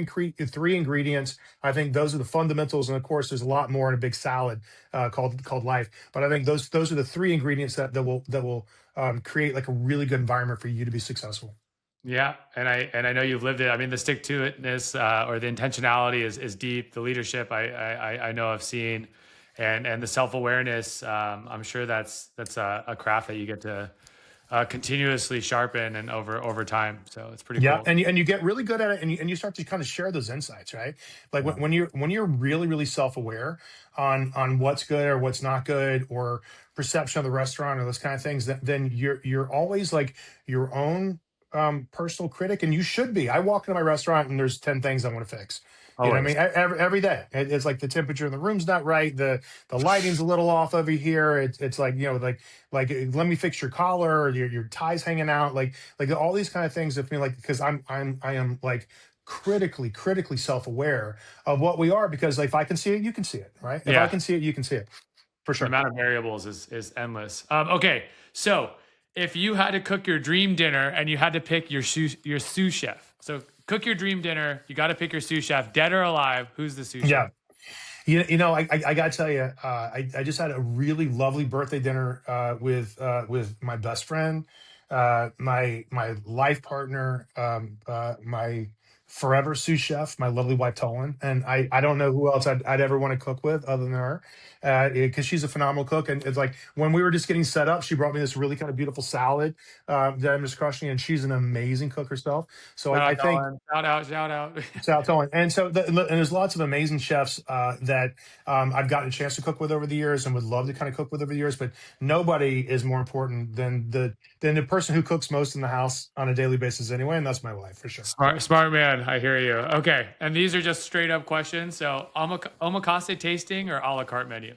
ingredients, I think those are the fundamentals. And of course, there's a lot more in a big salad called life. But I think those are the three ingredients that will create like a really good environment for you to be successful. Yeah, and I know you've lived it. I mean, the stick to itness or the intentionality is deep. The leadership I know I've seen, and the self awareness. I'm sure that's a craft that you get to continuously sharpen and over time. So it's pretty Yeah, cool. and you get really good at it, and you start to kind of share those insights, right? Like Yeah. when you're really really self aware on what's good or what's not good, or perception of the restaurant or those kind of things, then you're always like your own personal critic, and you should be. I walk into my restaurant and there's 10 things I want to fix. You know what I Always. mean? Every day, it's like the temperature in the room's not right, the lighting's a little off over here. It's like like let me fix your collar, or your tie's hanging out, like all these kind of things of me, like, because I am like critically self-aware of what we are, because like, if I can see it, you can see it, right? If I Yeah. can see it, you can see it, for The sure. amount of variables is endless. Okay, so if you had to cook your dream dinner and you had to pick your sous chef, so cook your dream dinner, you got to pick your sous chef, dead or alive. Who's the sous chef? Yeah. I gotta tell you, I just had a really lovely birthday dinner with my best friend, my life partner, my forever sous chef, my lovely wife Tolan, and I don't know who else I'd ever want to cook with other than her, because she's a phenomenal cook. And it's like when we were just getting set up, she brought me this really kind of beautiful salad that I'm just crushing, and she's an amazing cook herself. So Shout I out, think Colin. Shout out, shout out. South Owen. And and there's lots of amazing chefs that I've gotten a chance to cook with over the years, and would love to kind of cook with over the years. But nobody is more important than the person who cooks most in the house on a daily basis anyway, and that's my wife, for sure. Smart man. I hear you. Okay, and these are just straight up questions. So omakase tasting or a la carte menu?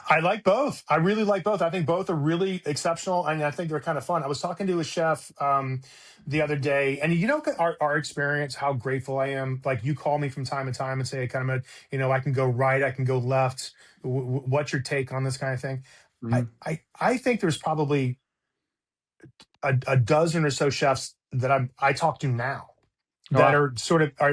I like both. I really like both. I think both are really exceptional, and I think they're kind of fun. I was talking to a chef the other day, and our experience, how grateful I am. Like, you call me from time to time and say, kind of, I can go right, I can go left. What's your take on this kind of thing? I Mhm. I think there's probably a dozen or so chefs that I talk to now Oh, that wow.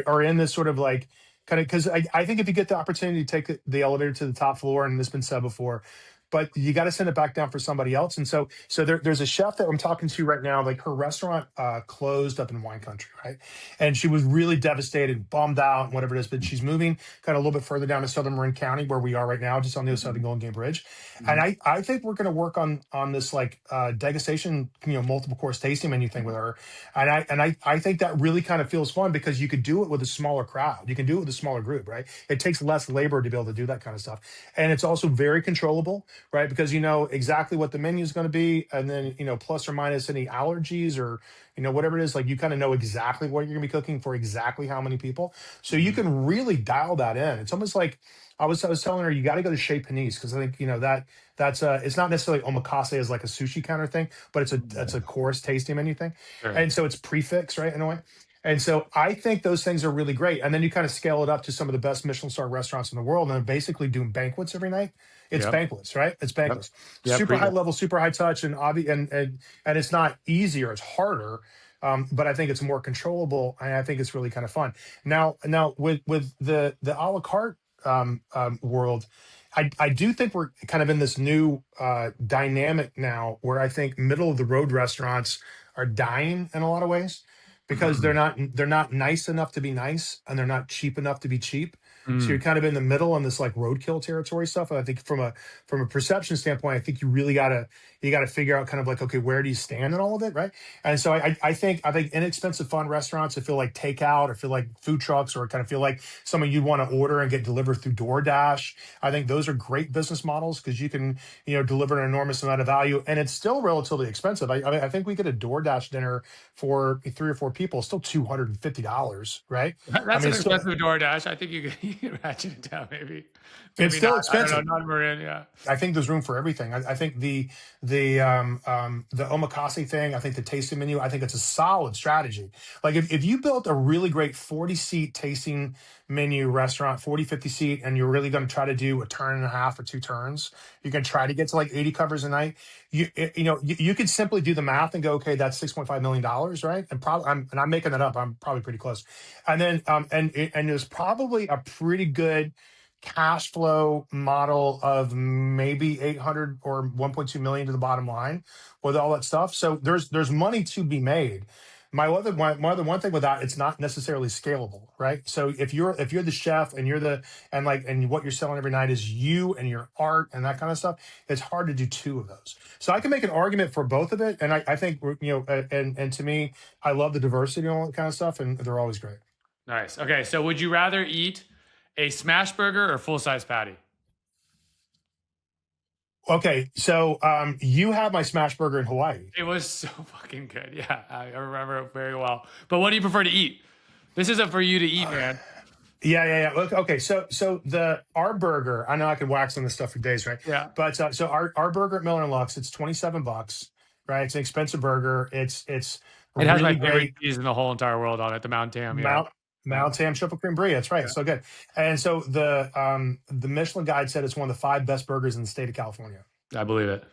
are in this sort of like kind of, because I think if you get the opportunity to take the elevator to the top floor, and this has been said before, but you got to send it back down for somebody else. And so there's a chef that I'm talking to right now. Like, her restaurant closed up in wine country, right? And she was really devastated, bummed out, and whatever it is. But she's moving kind of a little bit further down to southern Marin County, where we are right now, just on the other side of the Mhm. Golden Gate Bridge. And Mhm. I think we're going to work on this like degustation, multiple course tasting menu thing with her. And I think that really kind of feels fun, because you could do it with a smaller crowd. You can do it with a smaller group, right? It takes less labor to be able to do that kind of stuff. And it's also very controllable, right? Because you know exactly what the menu is going to be, and then you know plus or minus any allergies or you know whatever it is, like you kind of know exactly what you're going to be cooking for exactly how many people, so you Mhm. can really dial that in. It's almost like I was telling her you got to go to Chez Panisse because I think you know that's it's not necessarily omakase as like a sushi kind of thing, but it's a Mm. course tasting menu thing, Sure. and so it's prefix right in a way. And so I think those things are really great. And then you kind of scale it up to some of the best Michelin star restaurants in the world, and they're basically doing banquets every night. It's Yep. banquets, right? It's Yep. banquets, Yep. super high Pre. level, super high touch, and it's not easier; it's harder. But I think it's more controllable, and I think it's really kind of fun. Now with the a la carte world, I do think we're kind of in this new dynamic now where I think middle of the road restaurants are dying in a lot of ways because Mhm. they're not nice enough to be nice and they're not cheap enough to be cheap. So you're Mm. kind of in the middle on this like roadkill territory stuff. And I think from a perception standpoint, I think you gotta figure out kind of like, okay, where do you stand in all of it, right? And so I think inexpensive fun restaurants that feel like takeout or feel like food trucks or kind of feel like something you'd want to order and get delivered through DoorDash. I think those are great business models because you can you know deliver an enormous amount of value and it's still relatively expensive. I mean, I think we get a DoorDash dinner for 3 or 4 people, still $250, right? I That's mean, an it's still expensive DoorDash. I think you can ratchet it down, maybe. it's Maybe still not. I don't know. expensive. Not Marin. Yeah. I think there's room for everything. I think the omakase thing. I think the tasting menu. I think it's a solid strategy. Like if you built a really great 40 seat tasting menu restaurant, 40, 50 seat, and you're really going to try to do a turn and a half or 2 turns, you can try to get to like 80 covers a night. You could simply do the math and go, okay, that's $6.5 million, right? And probably I'm making that up. I'm probably pretty close. And then and there's probably a pretty good cash flow model of maybe 800 or 1.2 million to the bottom line with all that stuff. So there's money to be made. My other one thing with that, it's not necessarily scalable, right? So if you're the chef and and what you're selling every night is you and your art and that kind of stuff, it's hard to do two of those. So I can make an argument for both of it, and I think and to me, I love the diversity and all that kind of stuff, and they're always great. Nice. Okay. So, would you rather eat a smash burger or full size patty? Okay, so you have my smash burger in Hawaii. It was so fucking good. Yeah, I remember it very well. But what do you prefer to eat? This isn't for you to eat, man. Yeah. Okay, so the our burger. I know I could wax on this stuff for days, right? Yeah. But so our burger at Miller and Lux, it's $27, right? It's an expensive burger. It's It has my really favorite great. cheese in the whole entire world on it, the Mount Tam. Yeah. Mount Yeah. Mount Sam triple cream brie. That's right. Yeah. So good. And so the Michelin guide said it's one of the 5 best burgers in the state of California. I believe it.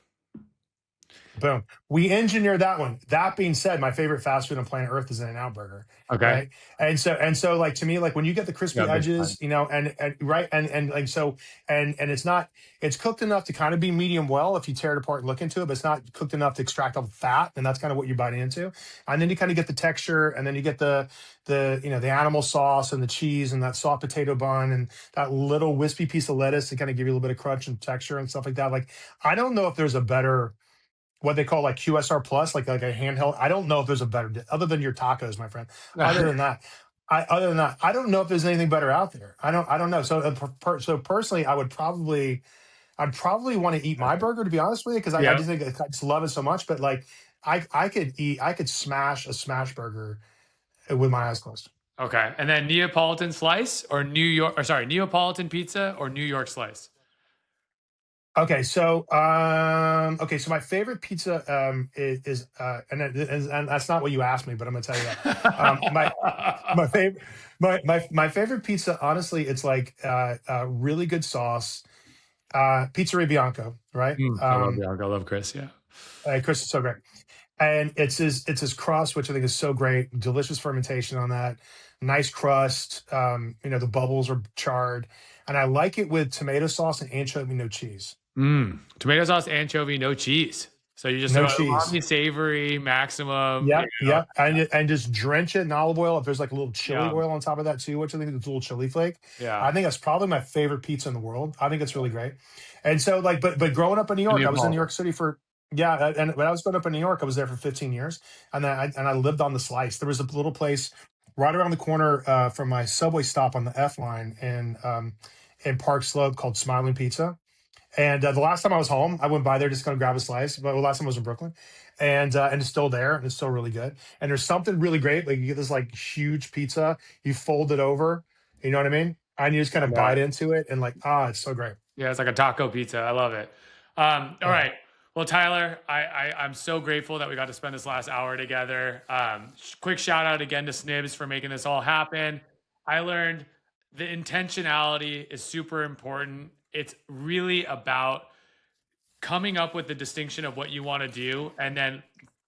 Boom. We engineered that one. That being said, my favorite fast food on planet Earth is In-N-Out Burger, Okay. right? And so like to me, like when you get the Yeah, crispy big fan. edges, and right, and like so, and it's cooked enough to kind of be medium well if you tear it apart and look into it, but it's not cooked enough to extract all the fat, and that's kind of what you're biting into. And then you kind of get the texture, and then you get the animal sauce and the cheese and that soft potato bun and that little wispy piece of lettuce to kind of give you a little bit of crunch and texture and stuff like that. Like I don't know if there's a better what they call like QSR plus, like a handheld. I don't know if there's a better other than your tacos, my friend. Other than that, I don't know if there's anything better out there. I don't know. So so personally, I'd probably want to eat my burger to be honest with you because I Yep. just think I just love it so much. But like I could smash a smash burger with my eyes closed. Okay. And then Neapolitan slice or New York, or sorry, Neapolitan pizza or New York slice? Okay, so my favorite pizza is and that's not what you asked me, but I'm gonna tell you that. My favorite my favorite pizza, honestly, it's like really good sauce, Pizzeria Bianco, right? I love Bianco. I love Chris. Yeah. Chris is so great, and it's his crust, which I think is so great. Delicious fermentation on that, nice crust. The bubbles are charred, and I like it with tomato sauce and anchovy, no cheese. Tomato sauce, anchovy, no cheese. So you just No throw cheese. umami savory maximum. Yep, yep. And just drench it in olive oil. If there's like a little chili Yum. oil on top of that too, which I think is a little chili flake. Yeah. I think that's probably my favorite pizza in the world. I think it's really great. And so like, but growing up in New And York, I was in New Neapolitan. York City for yeah, and when I was growing up in New York, I was there for 15 years, and then I lived on the slice. There was a little place right around the corner from my subway stop on the F line in Park Slope called Smiling Pizza, And the last time I was home, I went by there just going to grab a slice. But the last time I was in Brooklyn, and it's still there, and it's still really good. And there's something really great. Like you get this like huge pizza, you fold it over, you know what I mean? And you just kind I of know bite it. into it, and like, it's so great. Yeah, it's like a taco pizza. I love it. All Yeah. right. Well, Tyler, I'm so grateful that we got to spend this last hour together. Quick shout out again to Snibs for making this all happen. I learned the intentionality is super important. It's really about coming up with the distinction of what you want to do and then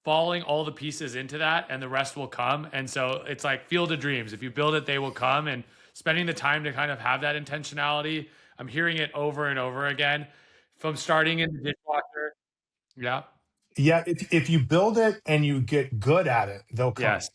falling all the pieces into that, and the rest will come. And so it's like field of dreams. If you build it, they will come. And spending the time to kind of have that intentionality, I'm hearing it over and over again from starting in the dishwasher. Yeah. Yeah, if you build it and you get good at it, they'll come. Yes.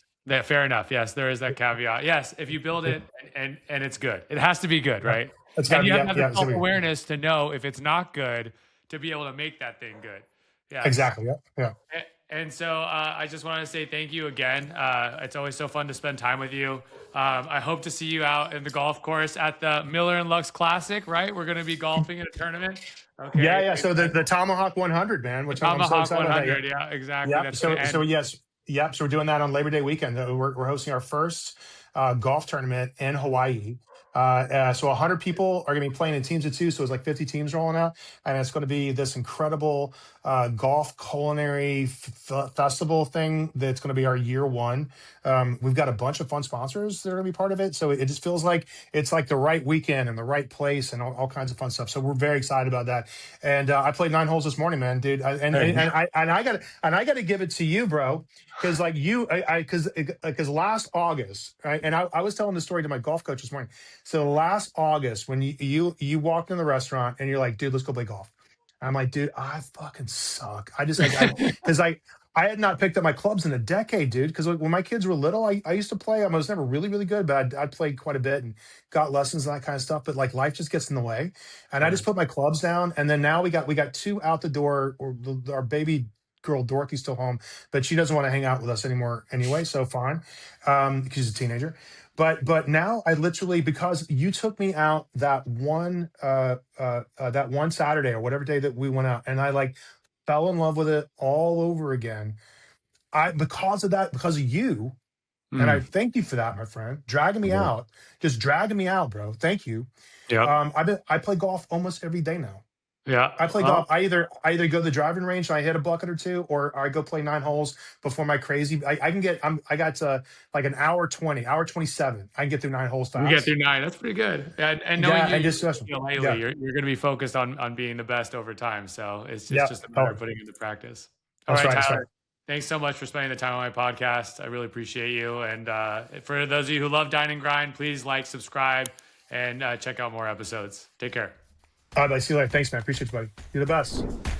Fair enough. Yes, there is that caveat. Yes, if you build it and it's good, it has to be good, Yeah, right? it's got And to be. you have to Yeah, have the yeah, it's self gonna be awareness to know if it's not good to be able to make that thing good. Yes. exactly. Yeah, yeah. And so I just wanted to say thank you again. It's always so fun to spend time with you. I hope to see you out in the golf course at the Miller and Lux Classic, right? We're going to be golfing in a tournament. Yeah, Okay. yeah. So the Tomahawk 100, man, The which I'm so Tomahawk excited about that. Yeah, 100. Yeah, exactly. yep. That's going to So end. yes, yep. So we're doing that on Labor Day weekend. We're hosting our first golf tournament in Hawaii. So 100 people are going to be playing in teams of two. So it's like 50 teams rolling out, and it's going to be this incredible golf culinary festival thing. That's going to be our year one. We've got a bunch of fun sponsors that are going to be part of it. So it just feels like it's like the right weekend and the right place and all kinds of fun stuff. So we're very excited about that. And I played 9 holes this morning, man, dude. I got to give it to you, bro, because like you, because last August, right? And I was telling the story to my golf coach this morning. So last August, when you walked in the restaurant and you're like, dude, let's go play golf. I'm like, dude, I fucking suck. I just like because I had not picked up my clubs in a decade, dude. Because when my kids were little, I used to play. I was never really, really good, but I played quite a bit and got lessons and that kind of stuff. But like life just gets in the way, and I Sure. just put my clubs down. And then now we got two out the door. Or our baby girl Dorothy's still home, but she doesn't want to hang out with us anymore anyway. So fine, because she's a teenager. But now I literally, because you took me out that one Saturday or whatever day that we went out, and I like fell in love with it all over again. I because of that, because of you, and I Mm. thank you for that, my friend, dragging me Yeah. out, just dragging me out, bro. Thank you. Yep. I play golf almost every day now. Yeah. I play golf. Well, I either go to the driving range and I hit a bucket or two, or I go play 9 holes before my crazy. I can get. I got like an hour 20, hour 27. I can get through 9 holes you get fast. through 9. That's pretty good. And knowing Yeah, you, and you're just special. lately, Yeah, you're going to be focused on being the best over time. So it's yeah. just a matter of Oh, putting into practice. All that's right, right. That's right. Tyler. Thanks so much for spending the time on my podcast. I really appreciate you. And for those of you who love Dine and Grind, please like, subscribe, and check out more episodes. Take care. All right, bye. See you later. Thanks, man. Appreciate you, buddy. You're the best.